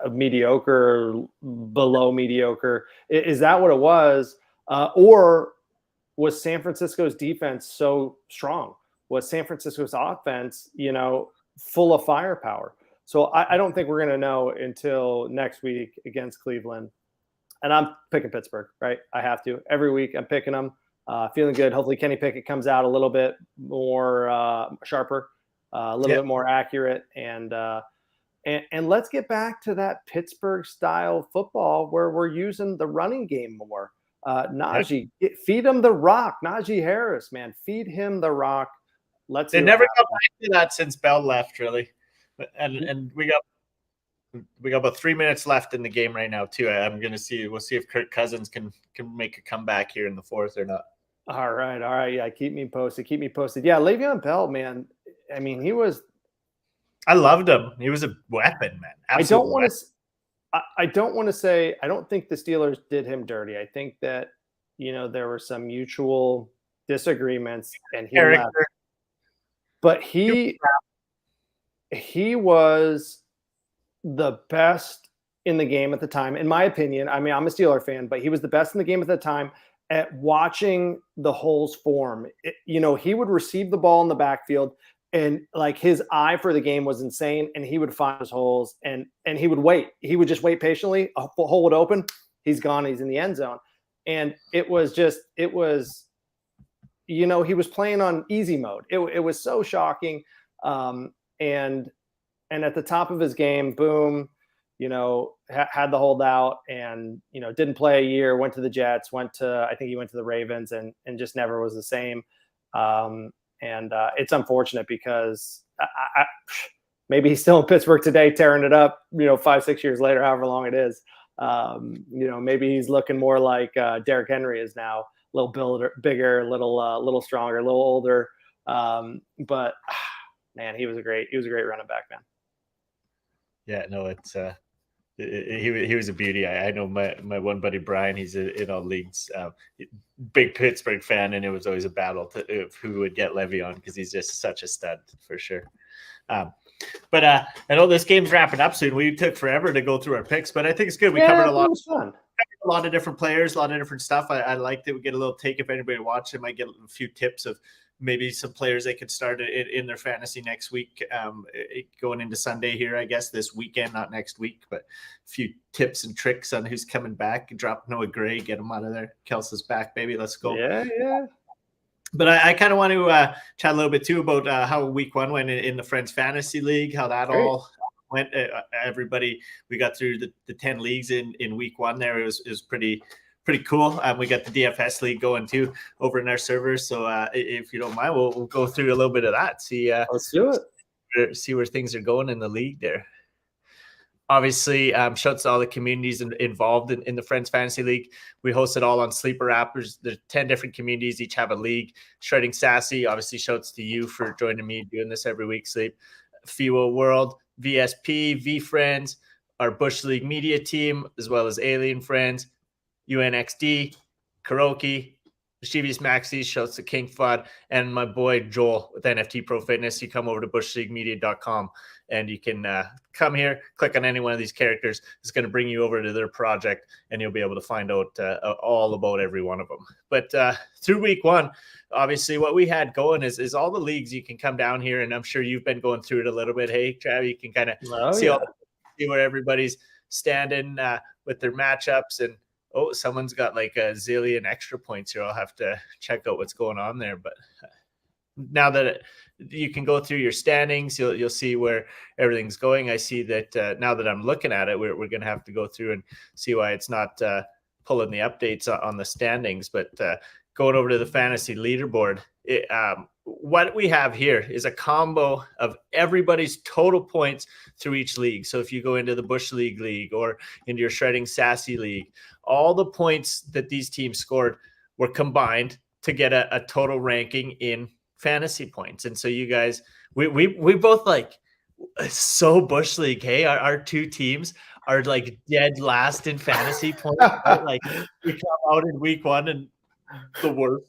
mediocre, below mediocre? Is that what it was? Or was San Francisco's defense so strong? Was San Francisco's offense, you know, full of firepower? So I don't think we're going to know until next week against Cleveland. And I'm picking Pittsburgh, right? I have to. Every week I'm picking them. Feeling good. Hopefully Kenny Pickett comes out a little bit more sharper, a little bit more accurate. And And let's get back to that Pittsburgh style football where we're using the running game more. Najee, feed him the rock. Najee Harris, man, feed him the rock. They never come back to that since Bell left, really. And we got about 3 minutes left in the game right now, too. We'll see if Kirk Cousins can make a comeback here in the fourth or not. All right. Yeah, keep me posted. Yeah, Le'Veon Bell, man. I mean, I loved him. He was a weapon, man. I don't want to say I don't think the Steelers did him dirty. I think that there were some mutual disagreements, and he left. But he was the best in the game at the time, in my opinion. I mean, I'm a Steeler fan, but he was the best in the game at the time at watching the holes form. He would receive the ball in the backfield, and like his eye for the game was insane, and he would find his holes, and he would wait. He would just wait patiently. A hole would open. He's gone. He's in the end zone. And he was playing on easy mode. It was so shocking. And at the top of his game, boom, had the holdout and, didn't play a year, went to the Jets, I think he went to the Ravens and just never was the same. And it's unfortunate because maybe he's still in Pittsburgh today, tearing it up, 5-6 years later, however long it is. Maybe he's looking more like Derrick Henry is now, a little bigger, a little stronger, a little older. But man, he was a great running back, man. Yeah, no, he was a beauty. I know my one buddy Brian. He's in all leagues, big Pittsburgh fan, and it was always a battle of who would get Le'Veon because he's just such a stud for sure. But I know this game's wrapping up soon. We took forever to go through our picks, but I think it's good. We covered a lot. A lot of different players, a lot of different stuff. I like that we get a little take if anybody watching. Might get a few tips of maybe some players they could start in their fantasy next week, going into Sunday here, I guess this weekend, not next week, but a few tips and tricks on who's coming back. Drop Noah Gray, get him out of there. Kelsey's back, baby. Let's go. Yeah. But I kind of want to chat a little bit too about how week one went in the Friends Fantasy League, how that all went. Everybody, we got through the 10 leagues in week one there. It was pretty cool. We got the DFS league going too over in our servers. So if you don't mind, we'll go through a little bit of that. Let's do it. See where things are going in the league there. Obviously, shouts to all the communities involved in the Friends Fantasy League. We host it all on Sleeper app. There's 10 different communities, each have a league. Shredding Sassy, obviously, shouts to you for joining me doing this every week. Sleep, FIWA World, VSP, V Friends, our Bushleague Media team, as well as Alien Friends, UNXD, Karaoke, Mischievous Maxis, shouts to King Fud, and my boy Joel with NFT Pro Fitness. You come over to bushleaguemedia.com and you can come here, click on any one of these characters. It's going to bring you over to their project, and you'll be able to find out all about every one of them. But through week one, obviously, what we had going is all the leagues. You can come down here, and I'm sure you've been going through it a little bit. Hey, Trav, you can kind of see where everybody's standing with their matchups. And someone's got like a zillion extra points here. I'll have to check out what's going on there. But now that you can go through your standings, you'll see where everything's going. I see that now that I'm looking at it, we're going to have to go through and see why it's not pulling the updates on the standings. But going over to the fantasy leaderboard, what we have here is a combo of everybody's total points through each league. So if you go into the Bush League or into your Shredding Sassy League, all the points that these teams scored were combined to get a total ranking in fantasy points. And so you guys, we both like so Bush League. Hey, our two teams are like dead last in fantasy points. Right? Like we come out in week one and the worst.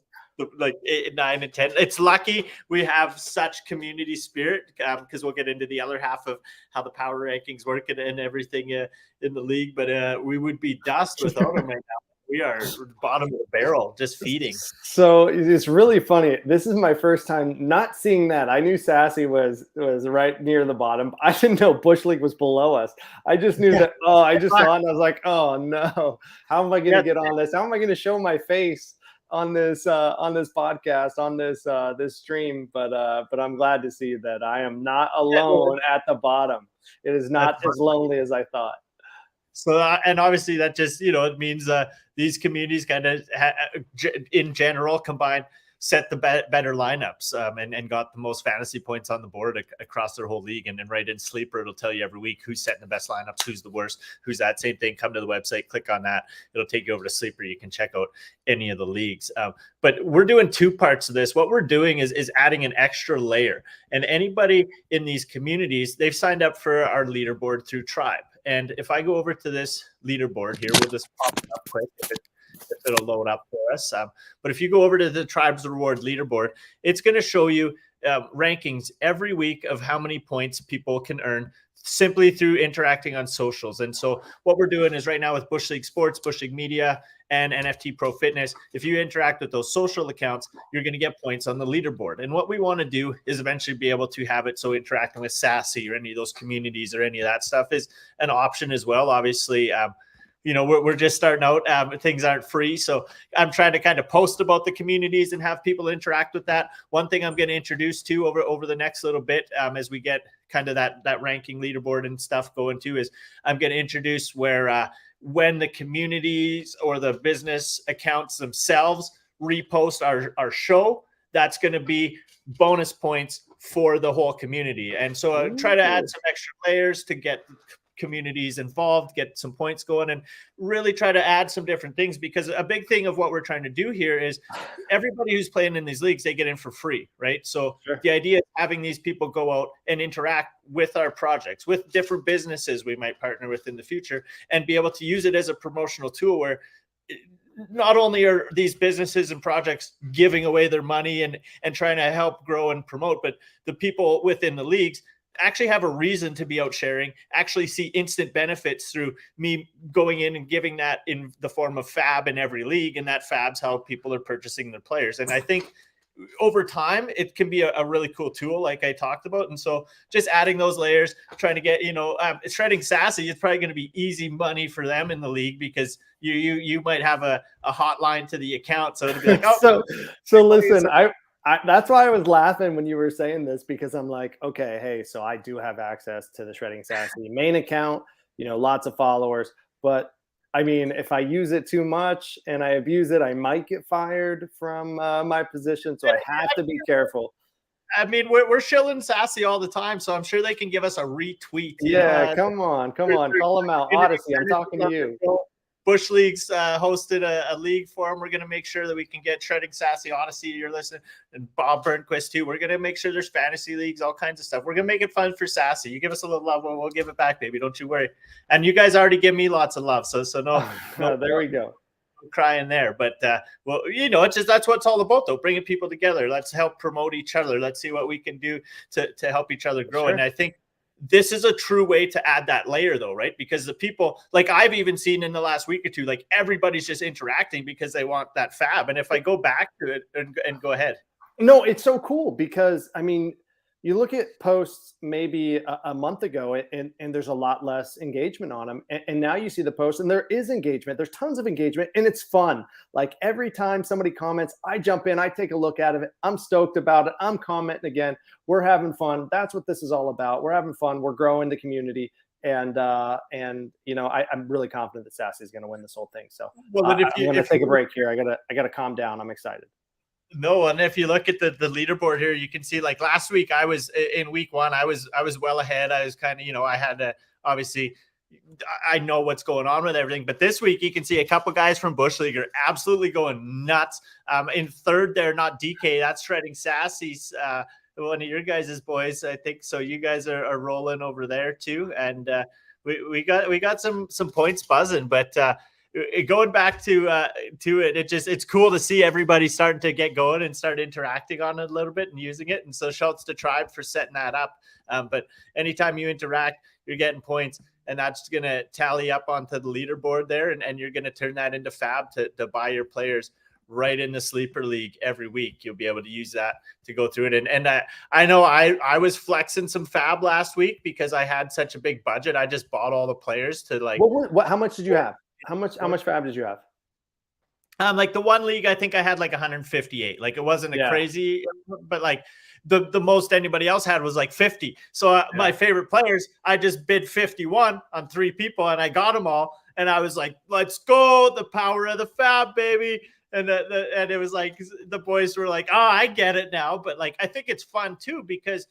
Like 8, 9, and 10. It's lucky we have such community spirit because we'll get into the other half of how the power rankings work and everything in the league. But we would be dust without them right now. We are bottom of the barrel, just feeding. So it's really funny. This is my first time not seeing that. I knew Sassy was right near the bottom. I didn't know Bush League was below us. I just knew that. I just saw it and I was like, oh no, how am I going to get on this? How am I going to show my face on this podcast, on this stream, but I'm glad to see that I am not alone at the bottom. It is not as lonely as I thought. So, and obviously that just, it means these communities kind of, in general, combined, set the better lineups and got the most fantasy points on the board across their whole league. And then right in Sleeper, it'll tell you every week who's setting the best lineups, who's the worst, who's that. Same thing. Come to the website, click on that. It'll take you over to Sleeper. You can check out any of the leagues. But we're doing two parts of this. What we're doing is adding an extra layer. And anybody in these communities, they've signed up for our leaderboard through Tribe. And if I go over to this leaderboard here, we'll just pop it up quick if it'll load up for us. But if you go over to the Tribes Reward leaderboard, it's going to show you rankings every week of how many points people can earn simply through interacting on socials. And so what we're doing is right now with Bushleague Sports, Bushleague Media, and NFT Pro Fitness, if you interact with those social accounts, you're going to get points on the leaderboard. And what we want to do is eventually be able to have it so interacting with Sassy or any of those communities or any of that stuff is an option as well. Obviously, we're just starting out. Things aren't free. So I'm trying to kind of post about the communities and have people interact with that. One thing I'm going to introduce to over the next little bit as we get kind of that ranking leaderboard and stuff going to is I'm going to introduce where when the communities or the business accounts themselves repost our show, that's going to be bonus points for the whole community. And so I try to add some extra layers to get communities involved, get some points going, and really try to add some different things, because a big thing of what we're trying to do here is everybody who's playing in these leagues, they get in for free, right? So the idea is having these people go out and interact with our projects, with different businesses we might partner with in the future, and be able to use it as a promotional tool where not only are these businesses and projects giving away their money and trying to help grow and promote, but the people within the leagues actually have a reason to be out sharing, actually see instant benefits through me going in and giving that in the form of fab in every league. And that fab's how people are purchasing their players. And I think over time, it can be a really cool tool, like I talked about. And so just adding those layers, trying to get, shredding Sassy, it's probably going to be easy money for them in the league, because you might have a hotline to the account. So it'd be like, so listen, that's why I was laughing when you were saying this, because I'm like, okay, hey, so I do have access to the Shredding Sassy main account, lots of followers. But I mean, if I use it too much and I abuse it, I might get fired from my position. So I have to be careful. I mean, we're shilling Sassy all the time, so I'm sure they can give us a retweet. Yeah, come on. Call them out. Odyssey, I'm talking to you. Bush Leagues hosted a league for them. We're going to make sure that we can get Shredding Sassy, Odyssey, you're listening, and Bob Burnquist too. We're going to make sure there's fantasy leagues, all kinds of stuff. We're going to make it fun for Sassy. You give us a little love, we'll give it back, baby. Don't you worry. And you guys already give me lots of love, so no. There we go. I'm crying there, but it's just, that's what it's all about, though. Bringing people together. Let's help promote each other. Let's see what we can do to help each other grow. Sure. And I think this is a true way to add that layer, though, right? Because the people, like I've even seen in the last week or two, like everybody's just interacting because they want that fab. And if I go back to it and go ahead. No, it's so cool, because I mean, you look at posts maybe a month ago and there's a lot less engagement on them. And now you see the post and there is engagement. There's tons of engagement and it's fun. Like every time somebody comments, I jump in, I take a look at it. I'm stoked about it. I'm commenting again. We're having fun. That's what this is all about. We're having fun. We're growing the community. And I'm really confident that Sassy is going to win this whole thing. So I'm going to take a break here. I gotta calm down. I'm excited. No, and if you look at the leaderboard here, you can see, like last week, I was in week one, I was well ahead. I was kind of, I had to, obviously, I know what's going on with everything. But this week, you can see a couple guys from Bush League are absolutely going nuts. In third there, not DK, that's Shredding Sassy's, one of your guys' boys, I think. So you guys are rolling over there too, and we got some points buzzing, but. Going back to it, it's cool to see everybody starting to get going and start interacting on it a little bit and using it. And so shouts to Tribe for setting that up. But anytime you interact, you're getting points, and that's going to tally up onto the leaderboard there. And you're going to turn that into fab to buy your players right in the Sleeper League every week. You'll be able to use that to go through it. And I know I was flexing some fab last week because I had such a big budget. I just bought all the players to like. How much did you have? How much fab did you have? Like the one league, I think I had like 158. Like it wasn't a crazy, but like the most anybody else had was like 50. So my favorite players, I just bid 51 on 3 people and I got them all. And I was like, let's go. The power of the fab, baby. And and it was like, the boys were like, oh, I get it now. But like, I think it's fun too, because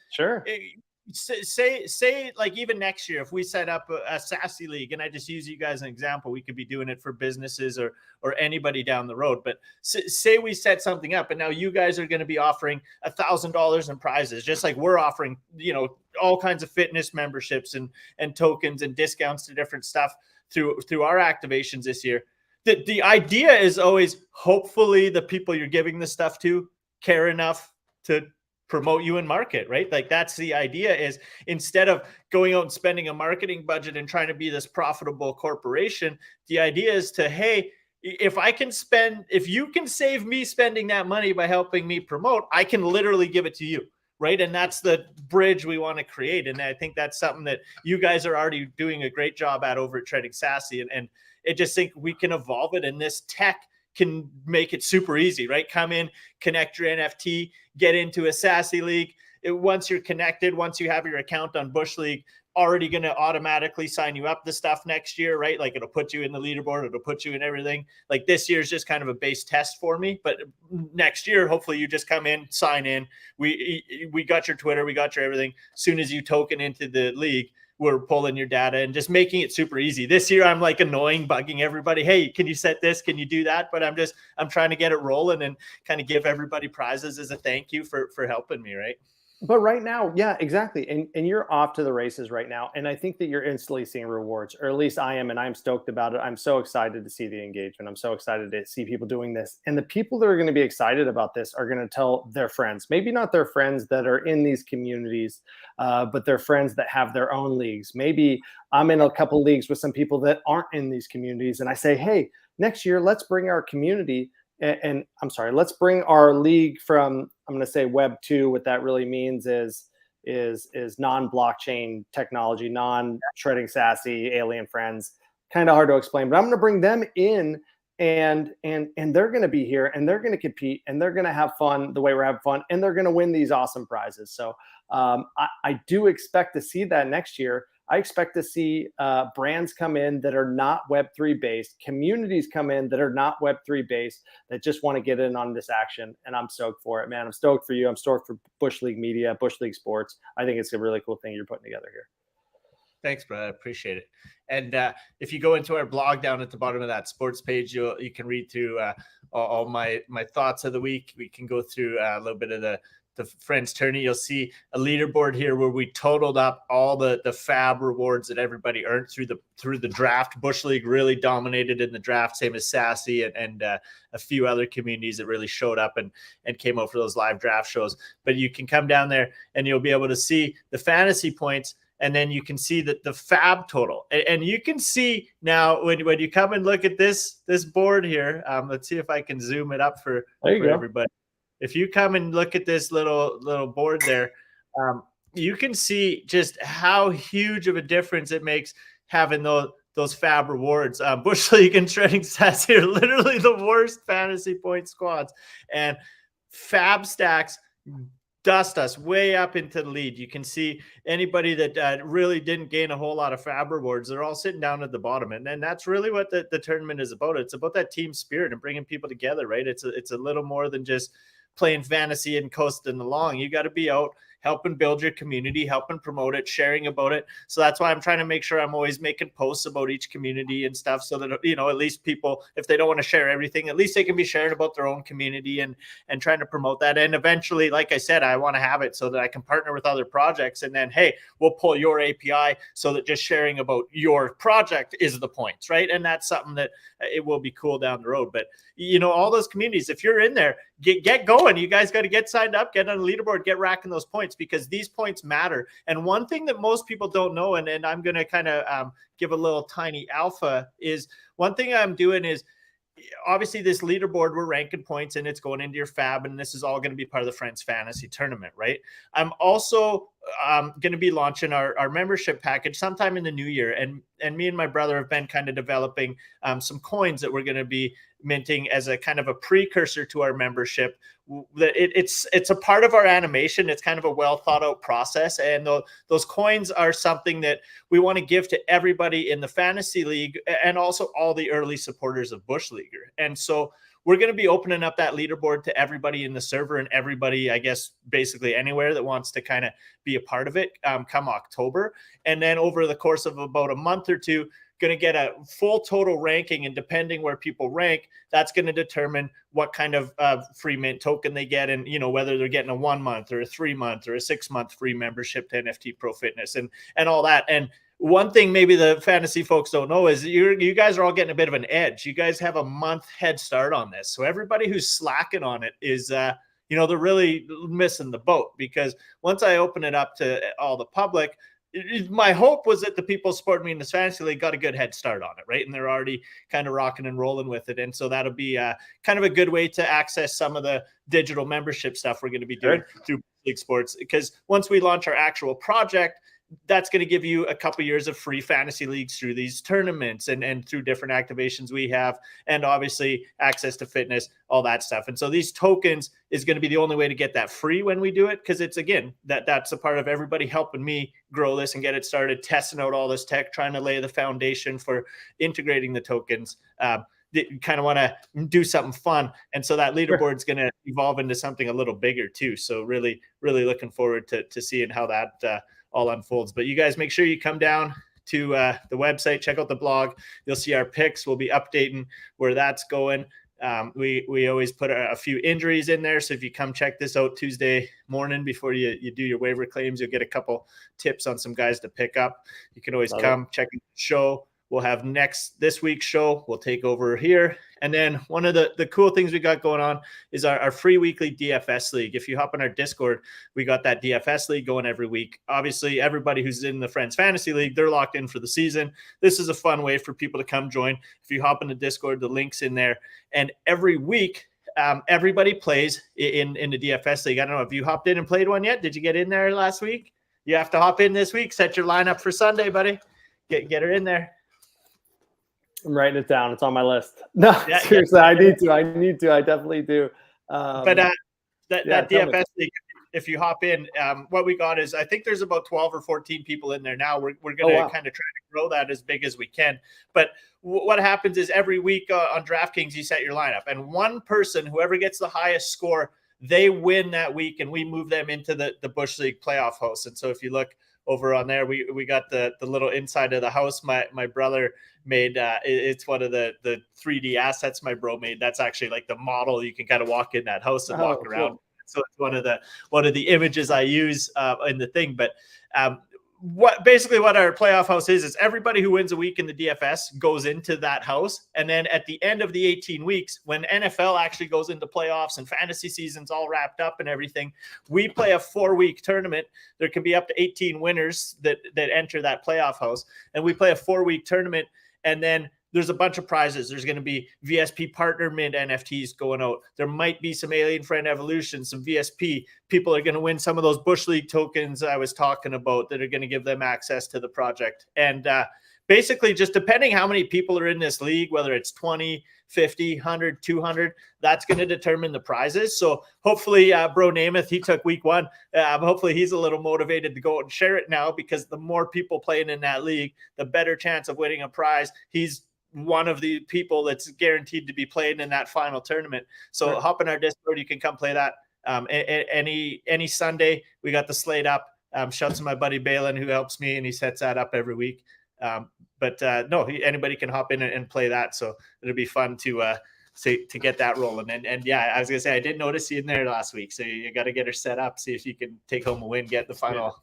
say like even next year, if we set up a Sassy League, and I just use you guys as an example, we could be doing it for businesses or anybody down the road. But say we set something up, and now you guys are going to be offering $1,000 in prizes, just like we're offering, you know, all kinds of fitness memberships and tokens and discounts to different stuff through our activations this year. The idea is always, hopefully the people you're giving this stuff to care enough to promote you in market, right? Like that's the idea, is instead of going out and spending a marketing budget and trying to be this profitable corporation, the idea is to, hey, if you can save me spending that money by helping me promote, I can literally give it to you. Right. And that's the bridge we want to create. And I think that's something that you guys are already doing a great job at over at Treading Sassy. And I just think we can evolve it, and this tech can make it super easy, right? Come in, connect your NFT, get into a Sassy League. Once you're connected, once you have your account on Bushleague, already going to automatically sign you up the stuff next year, right? Like it'll put you in the leaderboard, it'll put you in everything. Like this year's just kind of a base test for me, but next year, hopefully you just come in, sign in. We got your Twitter, we got your everything. As soon as you token into the league, we're pulling your data and just making it super easy. This year, I'm like bugging everybody. Hey, can you set this? Can you do that? But I'm trying to get it rolling and kind of give everybody prizes as a thank you for helping me, right? But right now, yeah, exactly. And you're off to the races right now. And I think that you're instantly seeing rewards, or at least I am, and I'm stoked about it. I'm so excited to see the engagement. I'm so excited to see people doing this. And the people that are going to be excited about this are going to tell their friends, maybe not their friends that are in these communities, but their friends that have their own leagues. Maybe I'm in a couple leagues with some people that aren't in these communities. And I say, hey, next year, let's bring our community and I'm sorry, let's bring our league from, I'm going to say Web2. What that really means is non-blockchain technology, non-Treading Sassy, alien friends. Kind of hard to explain, but I'm going to bring them in, and they're going to be here, and they're going to compete, and they're going to have fun the way we're having fun, and they're going to win these awesome prizes. So I do expect to see that next year. I expect to see brands come in that are not Web3 based, communities come in that are not Web3 based, that just want to get in on this action. And I'm stoked for it, man. I'm stoked for you. I'm stoked for Bushleague Media, Bushleague Sports. I think it's a really cool thing you're putting together here. Thanks, bro. I appreciate it. And if you go into our blog down at the bottom of that sports page, you can read through all my thoughts of the week. We can go through a little bit of the Friends Tourney. You'll see a leaderboard here where we totaled up all the fab rewards that everybody earned through the draft. Bushleague really dominated in the draft, same as Sassy and a few other communities that really showed up and came out for those live draft shows. But you can come down there and you'll be able to see the fantasy points, and then you can see the fab total. And you can see now when you come and look at this board here, let's see if I can zoom it up for everybody. If you come and look at this little board there, you can see just how huge of a difference it makes having those fab rewards. Bushleague and Treading Sassy are literally the worst fantasy point squads, and fab stacks dust us way up into the lead. You can see anybody that really didn't gain a whole lot of fab rewards, they're all sitting down at the bottom. And that's really what the tournament is about. It's about that team spirit and bringing people together, right? It's a little more than just playing fantasy and coasting along. You got to be out helping build your community, helping promote it, sharing about it. So that's why I'm trying to make sure I'm always making posts about each community and stuff, so that, at least people, if they don't want to share everything, at least they can be sharing about their own community and trying to promote that. And eventually, like I said, I want to have it so that I can partner with other projects, and then, hey, we'll pull your API so that just sharing about your project is the points, right? And that's something that it will be cool down the road. But all those communities, if you're in there, get going. You guys got to get signed up, get on the leaderboard, get racking those points, because these points matter. And one thing that most people don't know, and I'm going to kind of give a little tiny alpha, is one thing I'm doing is, obviously this leaderboard, we're ranking points and it's going into your fab, and this is all going to be part of the Friends Fantasy Tournament, right? I'm also going to be launching our membership package sometime in the new year. And me and my brother have been kind of developing some coins that we're going to be minting as a kind of a precursor to our membership. It's a part of our animation. It's kind of a well thought out process. And those coins are something that we want to give to everybody in the fantasy league and also all the early supporters of Bushleague. And so we're going to be opening up that leaderboard to everybody in the server and everybody, I guess, basically anywhere that wants to kind of be a part of it come October. And then over the course of about a month or two, going to get a full total ranking, and depending where people rank, that's going to determine what kind of free mint token they get, and whether they're getting a 1 month or a 3 month or a 6 month free membership to NFT Pro Fitness and all that. And one thing maybe the fantasy folks don't know is you guys are all getting a bit of an edge. You guys have a month head start on this, so everybody who's slacking on it is they're really missing the boat, because once I open it up to all the public, my hope was that the people supporting me in this fantasy league got a good head start on it, right? And they're already kind of rocking and rolling with it. And so that'll be kind of a good way to access some of the digital membership stuff we're going to be doing through League Sports. Because once we launch our actual project, that's going to give you a couple years of free fantasy leagues through these tournaments and through different activations we have, and obviously access to fitness, all that stuff. And so these tokens is going to be the only way to get that free when we do it, because it's, again, that's a part of everybody helping me grow this and get it started, testing out all this tech, trying to lay the foundation for integrating the tokens. You kind of want to do something fun. And so that leaderboard is going to evolve into something a little bigger too. So really, really looking forward to seeing how that all unfolds. But you guys make sure you come down to the website, check out the blog. You'll see our picks. We'll be updating where that's going. We always put a few injuries in there. So if you come check this out Tuesday morning before you do your waiver claims, you'll get a couple tips on some guys to pick up. You can always come check the show. We'll have this week's show. We'll take over here. And then one of the cool things we got going on is our free weekly DFS league. If you hop on our Discord, we got that DFS league going every week. Obviously, everybody who's in the Friends Fantasy League, they're locked in for the season. This is a fun way for people to come join. If you hop in the Discord, the link's in there. And every week, everybody plays in the DFS league. I don't know if you hopped in and played one yet. Did you get in there last week? You have to hop in this week. Set your lineup for Sunday, buddy. Get her in there. I'm writing it down. It's on my list. No, seriously, I need to. I definitely do. But that DFS league, if you hop in, what we got is, I think there's about 12 or 14 people in there now. We're going to kind of try to grow that as big as we can. But what happens is every week on DraftKings, you set your lineup. And one person, whoever gets the highest score, they win that week, and we move them into the Bush League playoff house. And so if you look over on there, we got the little inside of the house my brother made. It's one of the 3D assets my bro made. That's actually like the model. You can kind of walk in that house and walk around. Cool. So it's one of the images I use in the thing. But what our playoff house is everybody who wins a week in the DFS goes into that house. And then at the end of the 18 weeks, when NFL actually goes into playoffs and fantasy season's all wrapped up and everything, we play a 4-week tournament. There can be up to 18 winners that enter that playoff house. And we play a 4-week tournament. And then there's a bunch of prizes. There's going to be VSP partner mint NFTs going out. There might be some Alien Friend Evolution, some VSP. People are going to win some of those Bush League tokens I was talking about that are going to give them access to the project. And basically, just depending how many people are in this league, whether it's 20, 50, 100, 200, that's going to determine the prizes. So hopefully, Bro Namath, he took week 1. Hopefully, he's a little motivated to go out and share it now, because the more people playing in that league, the better chance of winning a prize. He's one of the people that's guaranteed to be playing in that final tournament. So hop in our Discord. You can come play that any Sunday. We got the slate up. Shouts to my buddy Balin, who helps me, and he sets that up every week. Anybody can hop in and play that. So it'll be fun to get that rolling. And yeah, I was gonna say, I did notice you in there last week, so you got to get her set up. See if you can take home a win, get the final.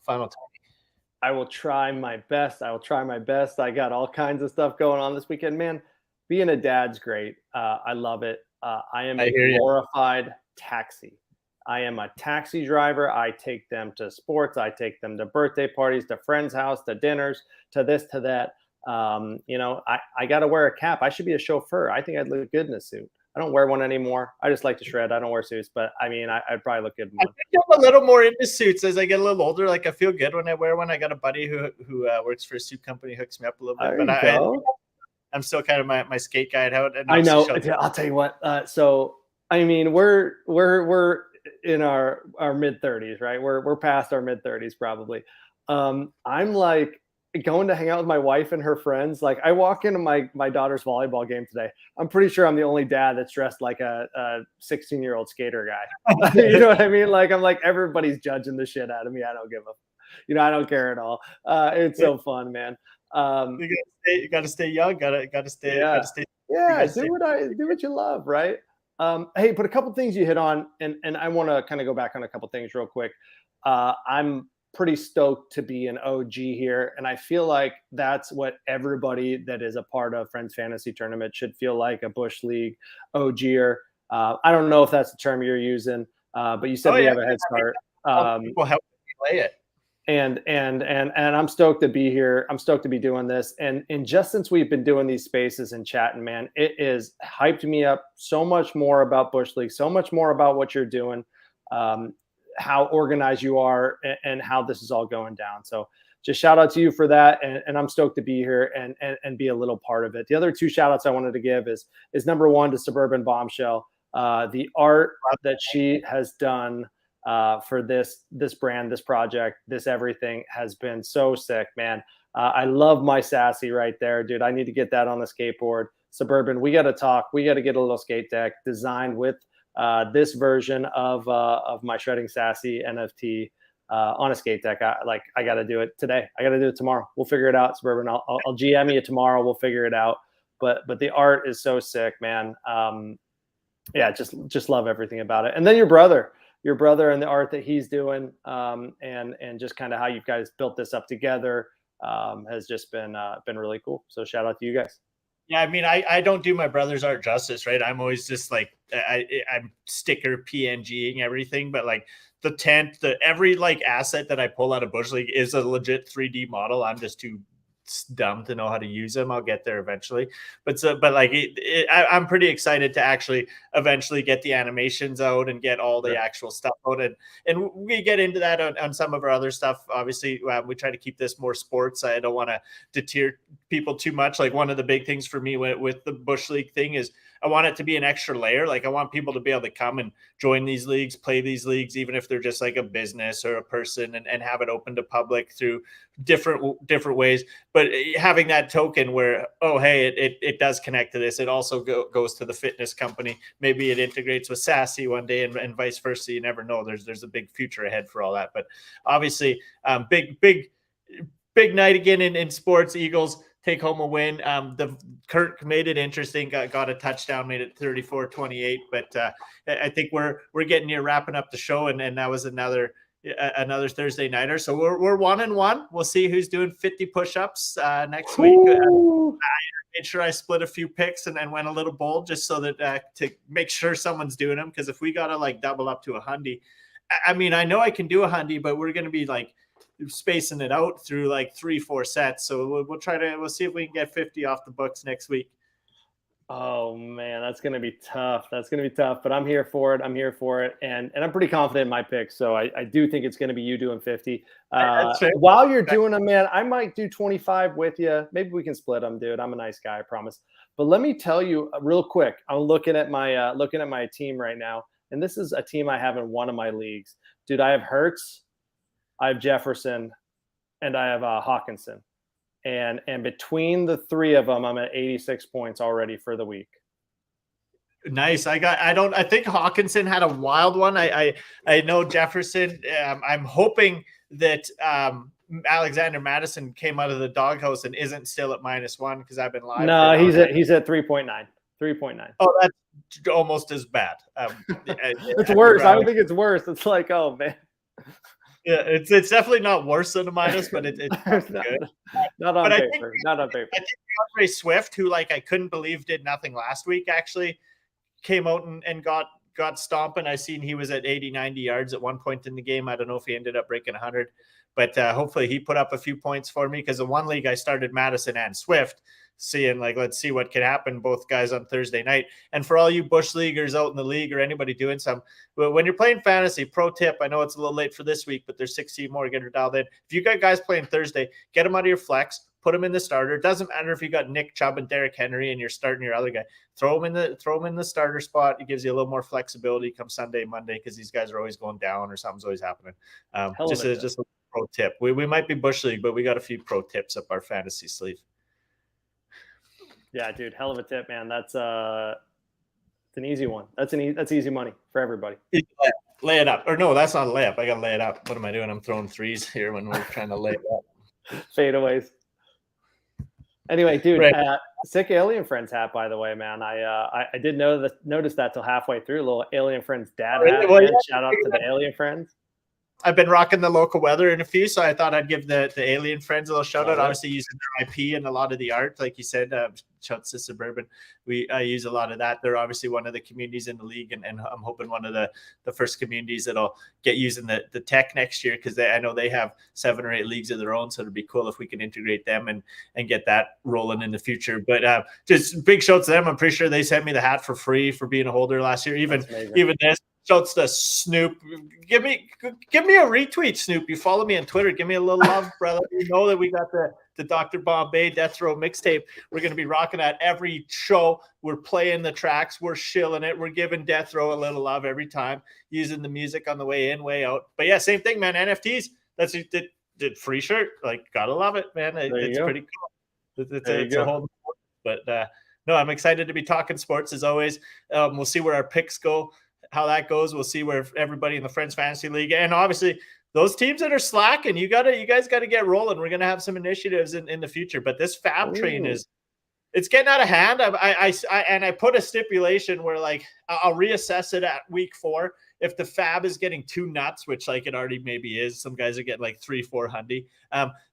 I will try my best. I got all kinds of stuff going on this weekend, man. Being a dad's great. I love it. I am a glorified taxi. I am a taxi driver. I take them to sports. I take them to birthday parties, to friends' house, to dinners, to this, to that. I got to wear a cap. I should be a chauffeur. I think I'd look good in a suit. I don't wear one anymore. I just like to shred. I don't wear suits, but I mean, I'd probably look good in I one. think I'm a little more into suits as I get a little older. Like I feel good when I wear one. I got a buddy who works for a suit company, hooks me up a little bit, but I'm still kind of my skate guy out. And I know. I'll tell you what. So I mean, we're in our mid 30s, right? We're past our mid 30s probably. I'm like going to hang out with my wife and her friends. Like I walk into my daughter's volleyball game today. I'm pretty sure I'm the only dad that's dressed like a 16-year-old skater guy. You know what I mean? Like I'm like, everybody's judging the shit out of me. I don't give a, I don't care at all. It's so fun, man. You got to stay young. Got to stay. Yeah, do what you love, right? Hey, but a couple things you hit on, and I want to kind of go back on a couple things real quick. I'm pretty stoked to be an OG here, and I feel like that's what everybody that is a part of Friends Fantasy Tournament should feel like, a Bush League OGer. I don't know if that's the term you're using, but you said we have a head start. People help me play it. And I'm stoked to be here. I'm stoked to be doing this. And just since we've been doing these spaces and chatting, man, it is hyped me up so much more about Bush League, so much more about what you're doing, how organized you are, and how this is all going down. So just shout out to you for that. And I'm stoked to be here and be a little part of it. The other two shout outs I wanted to give is number one to Suburban Bombshell. The art that she has done for this brand, this project, this everything has been so sick, man. I love my sassy right there, dude. I need to get that on the skateboard. Suburban, we got to talk. We got to get a little skate deck designed with this version of my shredding sassy NFT on a skate deck. I got to do it today. I got to do it tomorrow. We'll figure it out, Suburban. I'll GM you tomorrow. We'll figure it out. But the art is so sick, man. Yeah, just love everything about it. And then your brother and the art that he's doing, and just kind of how you guys built this up together, has just been really cool. So shout out to you guys. Yeah, I mean, I don't do my brother's art justice, right? I'm always just like I'm sticker PNGing everything, but like the tent, every like asset that I pull out of Bush League is a legit 3D model. I'm just too dumb to know how to use them. I'll get there eventually, but like I'm pretty excited to actually eventually get the animations out and get all the actual stuff out, and we get into that on some of our other stuff. Obviously, we try to keep this more sports. I don't want to deter people too much. Like one of the big things for me with the Bush League thing is I want it to be an extra layer. Like I want people to be able to come and join these leagues, play these leagues, even if they're just like a business or a person, and have it open to public through different ways. But having that token where, oh, hey, it does connect to this. It also goes to the fitness company. Maybe it integrates with Sassy one day and vice versa. You never know. There's a big future ahead for all that. But obviously, big night again in sports. Eagles take home a win. The Kirk made it interesting, got a touchdown, made it 34-28. But I think we're getting near wrapping up the show, and that was another Thursday nighter. So we're 1-1. We'll see who's doing 50 push-ups next week. I made sure I split a few picks and went a little bold just so that to make sure someone's doing them. Because if we got to like double up to a hundy, I mean, I know I can do a hundy, but we're going to be like spacing it out through like 3-4 sets. So we'll see if we can get 50 off the books next week. Oh man, that's going to be tough. But I'm here for it. And I'm pretty confident in my pick. So I do think it's going to be you doing 50. While you're doing them, man, I might do 25 with you. Maybe we can split them, dude. I'm a nice guy, I promise. But let me tell you real quick. I'm looking at my team right now. And this is a team I have in one of my leagues. Dude, I have Hertz, I have Jefferson, and I have Hawkinson. And between the three of them, I'm at 86 points already for the week. Nice. I think Hawkinson had a wild one. I know Jefferson. I'm hoping that Alexander Madison came out of the doghouse and isn't still at -1 because I've been live. No, he's at 3.9. 3.9. Oh, that's almost as bad. It's worse. I don't think it's worse. It's like, oh man. Yeah, it's definitely not worse than a minus, but it's good. Not on paper. Not on paper. I think DeAndre Swift, who like I couldn't believe did nothing last week, actually came out and got stomping. I seen he was at 80-90 yards at one point in the game. I don't know if he ended up breaking 100, But hopefully he put up a few points for me, because in one league I started Madison and Swift, seeing like, let's see what can happen, both guys on Thursday night. And for all you Bush leaguers out in the league or anybody doing some, when you're playing fantasy, pro tip, I know it's a little late for this week, but there's 16 more, get her dialed in. If you got guys playing Thursday, get them out of your flex, put them in the starter. It doesn't matter if you got Nick Chubb and Derrick Henry and you're starting your other guy. Throw them in the starter spot. It gives you a little more flexibility come Sunday, Monday, because these guys are always going down or something's always happening. Just a pro tip. We might be Bush League, but we got a few pro tips up our fantasy sleeve. Yeah, dude, hell of a tip, man. That's it's an easy one. That's easy money for everybody. Lay it up. Or no, that's not a layup. I got to lay it up. What am I doing? I'm throwing threes here when we're trying to lay it up. Fadeaways. Anyway, dude, Right. Sick Alien Friends hat, by the way, man. I did notice that till halfway through. A little Alien Friends dad hat. Well, yeah, shout out to the Alien Friends. I've been rocking the local weather in a few, so I thought I'd give the Alien Friends a little shout out. Obviously, using their IP and a lot of the art, like you said, shouts to Suburban. I use a lot of that. They're obviously one of the communities in the league, and I'm hoping one of the first communities that'll get using the tech next year, because I know they have 7 or 8 leagues of their own, so it'd be cool if we can integrate them and get that rolling in the future. But just big shouts to them. I'm pretty sure they sent me the hat for free for being a holder last year. Even this. Shouts to Snoop. Give me a retweet, Snoop. You follow me on Twitter. Give me a little love, brother. You know that we got the Dr. Bombay Death Row mixtape. We're going to be rocking that every show. We're playing the tracks. We're shilling it. We're giving Death Row a little love every time, using the music on the way in, way out. But yeah, same thing, man. NFTs. That's did free shirt. Like, gotta love it, man. It's pretty cool. It's a whole. But no, I'm excited to be talking sports as always. We'll see where our picks go, how that goes. We'll see where everybody in the Friends Fantasy League, and obviously those teams that are slacking, you guys got to get rolling. We're gonna have some initiatives in the future, but this fab train it's getting out of hand. I put a stipulation where, like, I'll reassess it at week 4 if the fab is getting too nuts, which like it already maybe is. Some guys are getting like 300-400.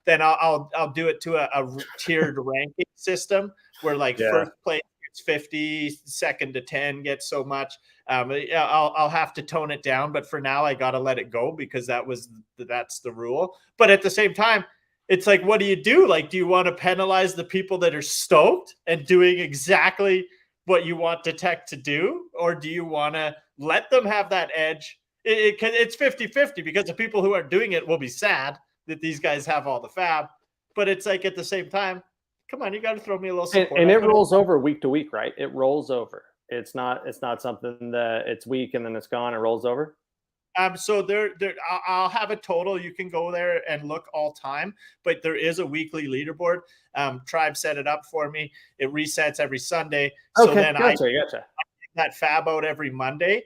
Then I'll do it to a tiered ranking system where like first place gets 50, second to 10 gets so much. I'll have to tone it down, but for now I got to let it go because that's the rule. But at the same time, it's like, what do you do? Like, do you want to penalize the people that are stoked and doing exactly what you want the tech to do? Or do you want to let them have that edge? It's 50-50 because the people who are doing it will be sad that these guys have all the fab. But it's like, at the same time, come on, you got to throw me a little support. And it rolls over week to week, right? It rolls over. It's not something that it's weak and then it's gone. It rolls over. So I'll have a total. You can go there and look all time, but there is a weekly leaderboard. Tribe set it up for me. It resets every Sunday. Okay, so then gotcha. I take that fab out every Monday,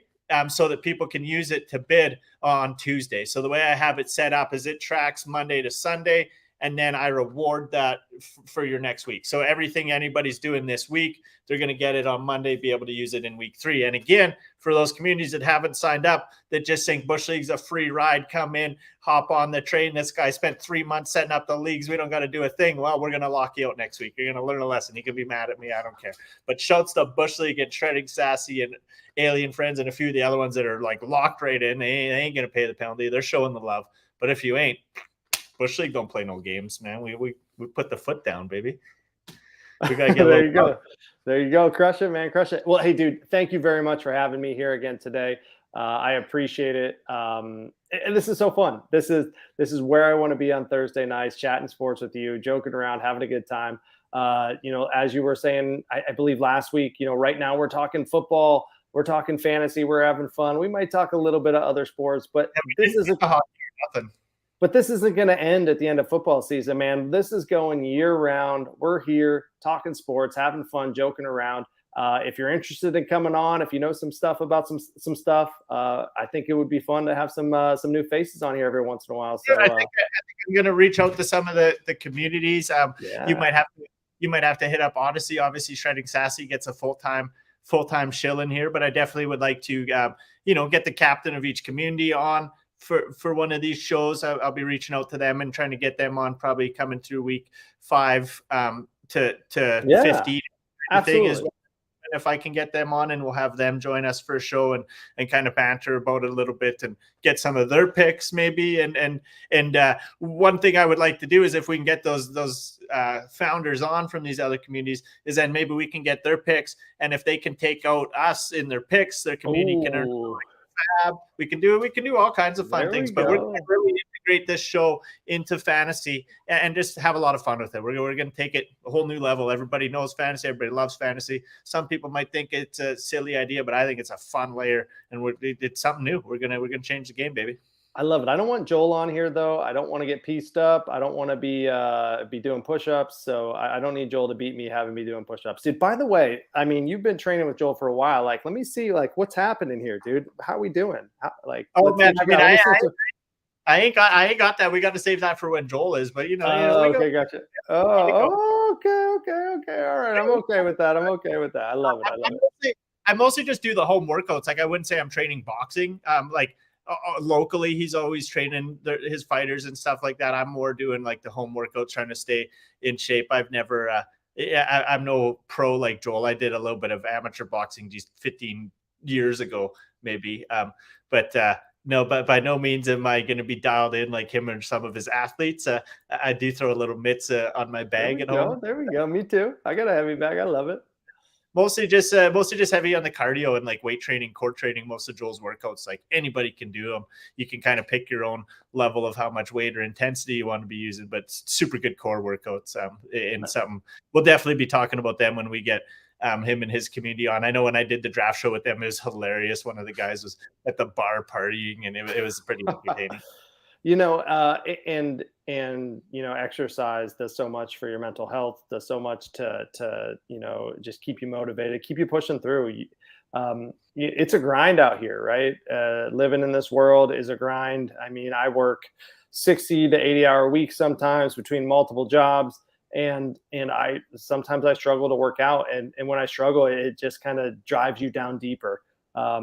so that people can use it to bid on Tuesday. So the way I have it set up is it tracks Monday to Sunday, and then I reward that for your next week. So everything anybody's doing this week, they're going to get it on Monday, be able to use it in week 3. And again, for those communities that haven't signed up, that just think Bush League's a free ride, come in, hop on the train. This guy spent 3 months setting up the leagues. We don't got to do a thing. Well, we're going to lock you out next week. You're going to learn a lesson. You can be mad at me. I don't care. But shouts to Bush League and Shredding Sassy and Alien Friends and a few of the other ones that are like locked right in. They ain't going to pay the penalty. They're showing the love. But if you ain't, Bush League don't play no games, man. We put the foot down, baby. We gotta get there you go. There you go. Crush it, man. Crush it. Well, hey, dude, thank you very much for having me here again today. I appreciate it. And this is so fun. This is where I want to be on Thursday nights, chatting sports with you, joking around, having a good time. As you were saying, I believe last week, right now we're talking football, we're talking fantasy, we're having fun. We might talk a little bit of other sports, but this isn't nothing. But this isn't going to end at the end of football season, man. This is going year round. We're here talking sports, having fun, joking around. If you're interested in coming on, if you know some stuff about some stuff, I think it would be fun to have some new faces on here every once in a while. So I think I'm going to reach out to some of the communities. You might have to hit up Odyssey. Obviously, Shredding Sassy gets a full-time shill in here, but I definitely would like to get the captain of each community on for one of these shows. I'll be reaching out to them and trying to get them on, probably coming through week 5 to 15. Absolutely. As well. if I can get them on, and we'll have them join us for a show and kind of banter about it a little bit and get some of their picks maybe. And one thing I would like to do is if we can get those founders on from these other communities, is then maybe we can get their picks, and if they can take out us in their picks, their community can earn. We can do all kinds of fun things, but we're going to really integrate this show into fantasy and just have a lot of fun with it. We're going to take it a whole new level. Everybody knows fantasy. Everybody loves fantasy. Some people might think it's a silly idea, but I think it's a fun layer, and it's something new. We're gonna change the game, baby. I love it. I don't want Joel on here though. I don't want to get pieced up. I don't want to be doing push-ups. So I don't need Joel to beat me having me doing push-ups. Dude, by the way, I mean, you've been training with Joel for a while. Like, let me see, like, what's happening here, dude? How are we doing? Oh man, I mean, I ain't got that. We got to save that for when Joel is, but okay, gotcha. Okay. All right. I'm okay with that. I love it. I mostly just do the home workouts. Like, I wouldn't say I'm training boxing. Locally, he's always training his fighters and stuff like that. I'm more doing like the home workouts, trying to stay in shape. I've never, I'm no pro like Joel. I did a little bit of amateur boxing just 15 years ago, maybe. No, but by no means am I going to be dialed in like him and some of his athletes. I do throw a little mitts on my bag at home. There we go. Me too. I got a heavy bag. I love it. Mostly just heavy on the cardio and like weight training, core training. Most of Joel's workouts, like anybody can do them. You can kind of pick your own level of how much weight or intensity you want to be using, but super good core workouts. And something we'll definitely be talking about them when we get him and his community on. I know when I did the draft show with them, it was hilarious. One of the guys was at the bar partying, and it was pretty entertaining. Exercise does so much for your mental health, does so much to just keep you motivated, keep you pushing through. It's a grind out here, right? Living in this world is a grind. I mean, I work 60 to 80 hour weeks sometimes between multiple jobs. And I sometimes I struggle to work out. And when I struggle, it just kind of drives you down deeper.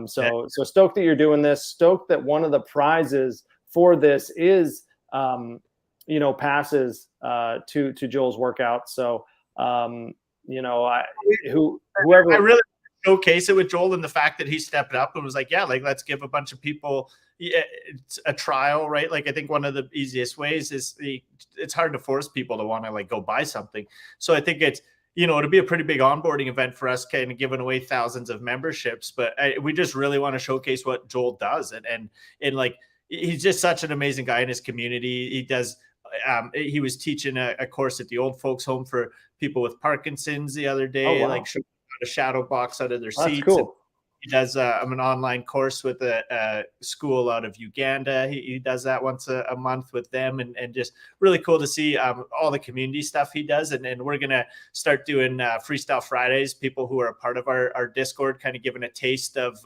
So stoked that you're doing this, stoked that one of the prizes for this is, passes to Joel's workout. So, whoever. I really showcase it with Joel and the fact that he stepped up and was like, yeah, like, let's give a bunch of people a trial, right? Like, I think one of the easiest ways is it's hard to force people to want to like go buy something. So I think it's, it'll be a pretty big onboarding event for us, kind of giving away thousands of memberships, but we just really want to showcase what Joel does. And like, he's just such an amazing guy in his community. He does, he was teaching a course at the old folks home for people with Parkinson's the other day, like a shadow box out of their seats. That's cool. He does an online course with a school out of Uganda. He does that once a month with them, and just really cool to see all the community stuff he does. And we're going to start doing Freestyle Fridays. People who are a part of our Discord kind of giving a taste of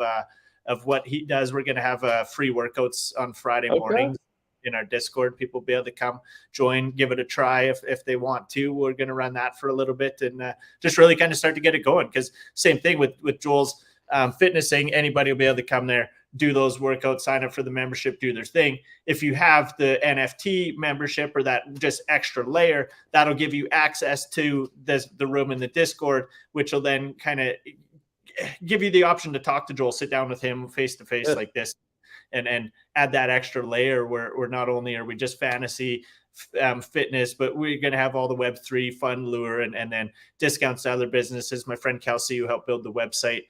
what he does. We're going to have free workouts on Friday mornings in our Discord. People will be able to come join, give it a try if they want to. We're going to run that for a little bit and just really kind of start to get it going. Because same thing with Joel's fitness thing, anybody will be able to come there, do those workouts, sign up for the membership, do their thing. If you have the NFT membership or that just extra layer, that'll give you access to the room in the Discord, which will then kind of give you the option to talk to Joel, sit down with him face to face like this, and add that extra layer where not only are we just fantasy fitness, but we're going to have all the Web3 fun lure and then discounts to other businesses. My friend Kelsey, who helped build the website,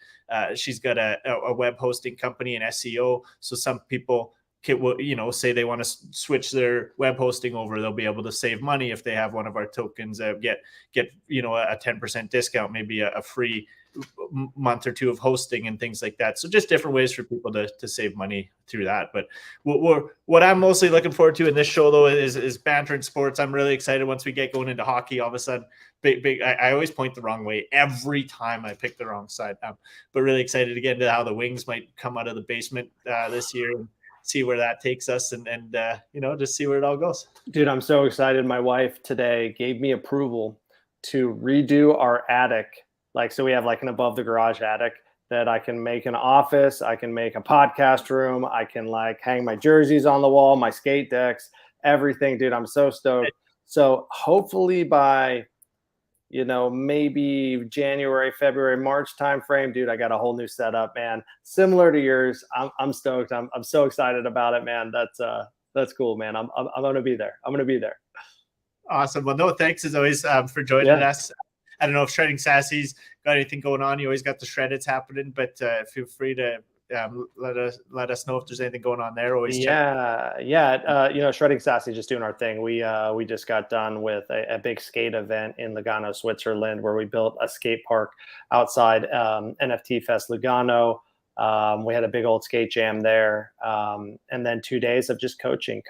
she's got a web hosting company and SEO. So some people can, say they want to switch their web hosting over, they'll be able to save money if they have one of our tokens, get a 10% discount, maybe a free month or two of hosting and things like that. So just different ways for people to save money through that. But what I'm mostly looking forward to in this show, though, is banter and sports. I'm really excited once we get going into hockey. All of a sudden, I always point the wrong way every time I pick the wrong side. But really excited to get into how the Wings might come out of the basement this year and see where that takes us and just see where it all goes. Dude, I'm so excited. My wife today gave me approval to redo our attic. So we have like an above the garage attic that I can make an office. I can make a podcast room. I can hang my jerseys on the wall, my skate decks, everything, dude. I'm so stoked. So hopefully by, maybe January, February, March timeframe, dude, I got a whole new setup, man. Similar to yours. I'm stoked. I'm so excited about it, man. That's cool, man. I'm gonna be there. I'm gonna be there. Awesome. Well, no, thanks as always for joining us. I don't know if Shredding Sassy's got anything going on. You always got the shreddeds happening, but feel free to let us know if there's anything going on there. Always Shredding Sassy, just doing our thing. We just got done with a big skate event in Lugano, Switzerland, where we built a skate park outside NFT Fest Lugano. We had a big old skate jam there, and then 2 days of just coaching.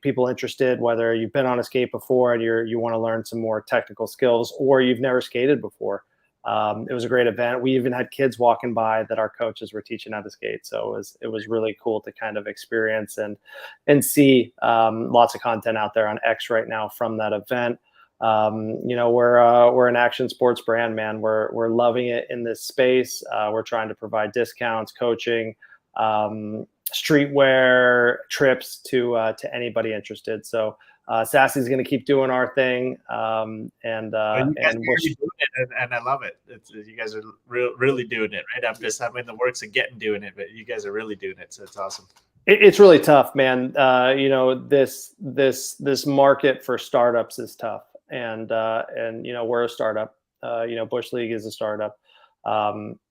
People interested, whether you've been on a skate before and you want to learn some more technical skills, or you've never skated before. It was a great event. We even had kids walking by that our coaches were teaching how to skate. So it was really cool to kind of experience and see lots of content out there on X right now from that event. We're an action sports brand, man. We're loving it in this space. We're trying to provide discounts, coaching, streetwear, trips to anybody interested. So Sassy's going to keep doing our thing, and I love it. You guys are really doing it, right? I'm in the works of doing it, but you guys are really doing it, so it's awesome. It's really tough, man. This market for startups is tough, and we're a startup. Bushleague is a startup.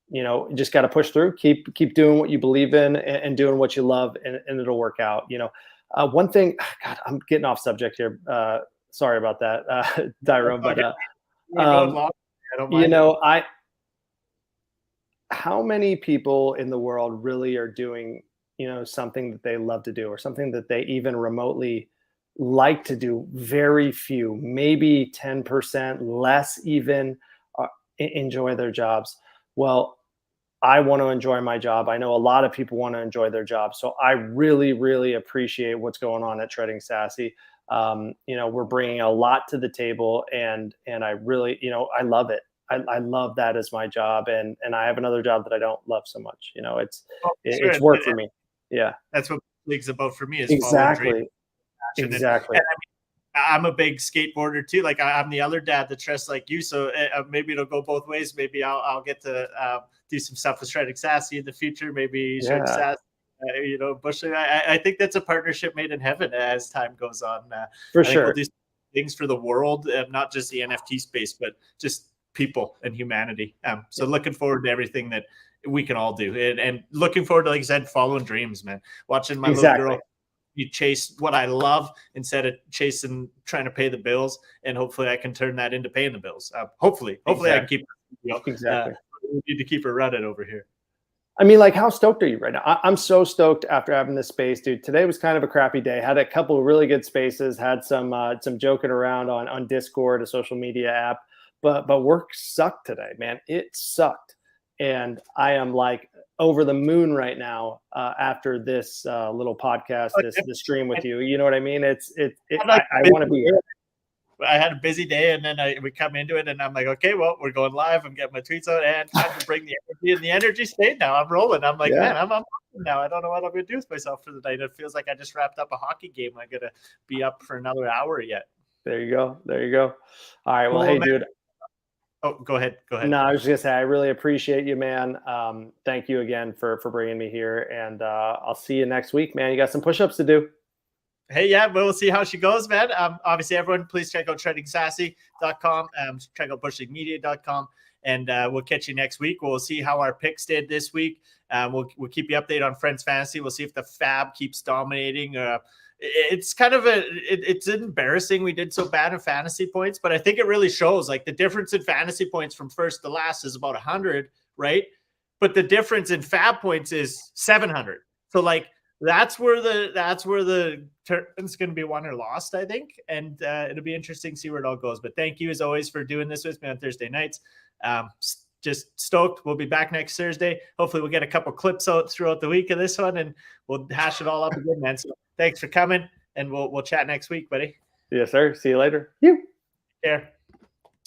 You just got to push through, keep doing what you believe in and doing what you love, and it'll work out. One thing, God, I'm getting off subject here. Sorry about that, Dyron, but how many people in the world really are doing, something that they love to do, or something that they even remotely like to do? Very few, maybe 10%, less even, enjoy their jobs. Well, I want to enjoy my job. I know a lot of people want to enjoy their job. So I really, really appreciate what's going on at Shredding Sassy. We're bringing a lot to the table, and I really, I love it. I love that as my job. And I have another job that I don't love so much. It's work for me. Yeah. That's what League's about for me, is exactly. And I'm a big skateboarder too. Like I'm the other dad that's dressed like you. So maybe it'll go both ways. Maybe I'll get to do some stuff with Shredding Sassy in the future. Maybe Shredding Sassy, Bushleague. I think that's a partnership made in heaven as time goes on. For sure. We'll do things for the world, not just the NFT space, but just people and humanity. So looking forward to everything that we can all do, and looking forward to, like I said, following dreams, man. Watching my little girl. You chase what I love instead of trying to pay the bills, and hopefully I can turn that into paying the bills. Hopefully I can keep. Exactly. We need to keep her running over here. I mean, like, how stoked are you right now? I'm so stoked after having this space, dude. Today was kind of a crappy day. Had a couple of really good spaces. Had some joking around on Discord, a social media app, but work sucked today, man. It sucked, and I am like over the moon right now after this little podcast, this stream with you. You know what I mean? I want to be here. I had a busy day, and then we come into it, and I'm like, okay, well, we're going live. I'm getting my tweets out, and time to bring the energy, and the energy stayed now. I'm rolling. I'm like, man, I'm now. I don't know what I'm going to do with myself for the night. It feels like I just wrapped up a hockey game. I'm going to be up for another hour yet. There you go. All right. Well, hey, dude. Oh, go ahead. No, I was just going to say, I really appreciate you, man. Thank you again for bringing me here, and I'll see you next week, man. You got some push-ups to do. Hey, yeah, we'll see how she goes, man. Obviously, everyone, please check out shreddingsassy.com, check out bushleaguemedia.com, and we'll catch you next week. We'll see how our picks did this week. We'll keep you updated on Friends Fantasy. We'll see if the Fab keeps dominating. It's kind of it's embarrassing we did so bad in fantasy points, but I think it really shows, like, the difference in fantasy points from first to last is about 100, right? But the difference in Fab points is 700. So, like, that's where the turn's going to be won or lost, I think. And it'll be interesting to see where it all goes. But thank you, as always, for doing this with me on Thursday nights. Just stoked. We'll be back next Thursday. Hopefully we'll get a couple clips out throughout the week of this one, and we'll hash it all up again, man. So thanks for coming, and we'll chat next week, buddy. Yes, sir. See you later. You. Care.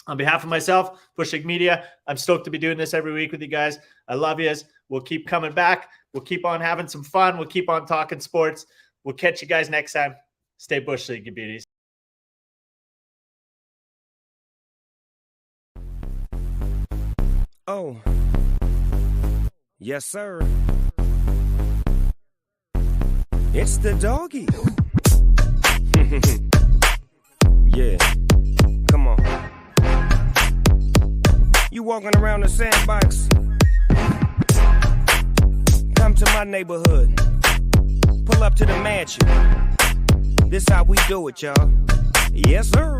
On behalf of myself, Bushleague Media, I'm stoked to be doing this every week with you guys. I love you. We'll keep coming back. We'll keep on having some fun. We'll keep on talking sports. We'll catch you guys next time. Stay Bushleague, you beauties. Oh, yes, sir. It's the doggy. Yeah, come on. You walking around the sandbox? Come to my neighborhood. Pull up to the mansion. This how we do it, y'all. Yes, sir.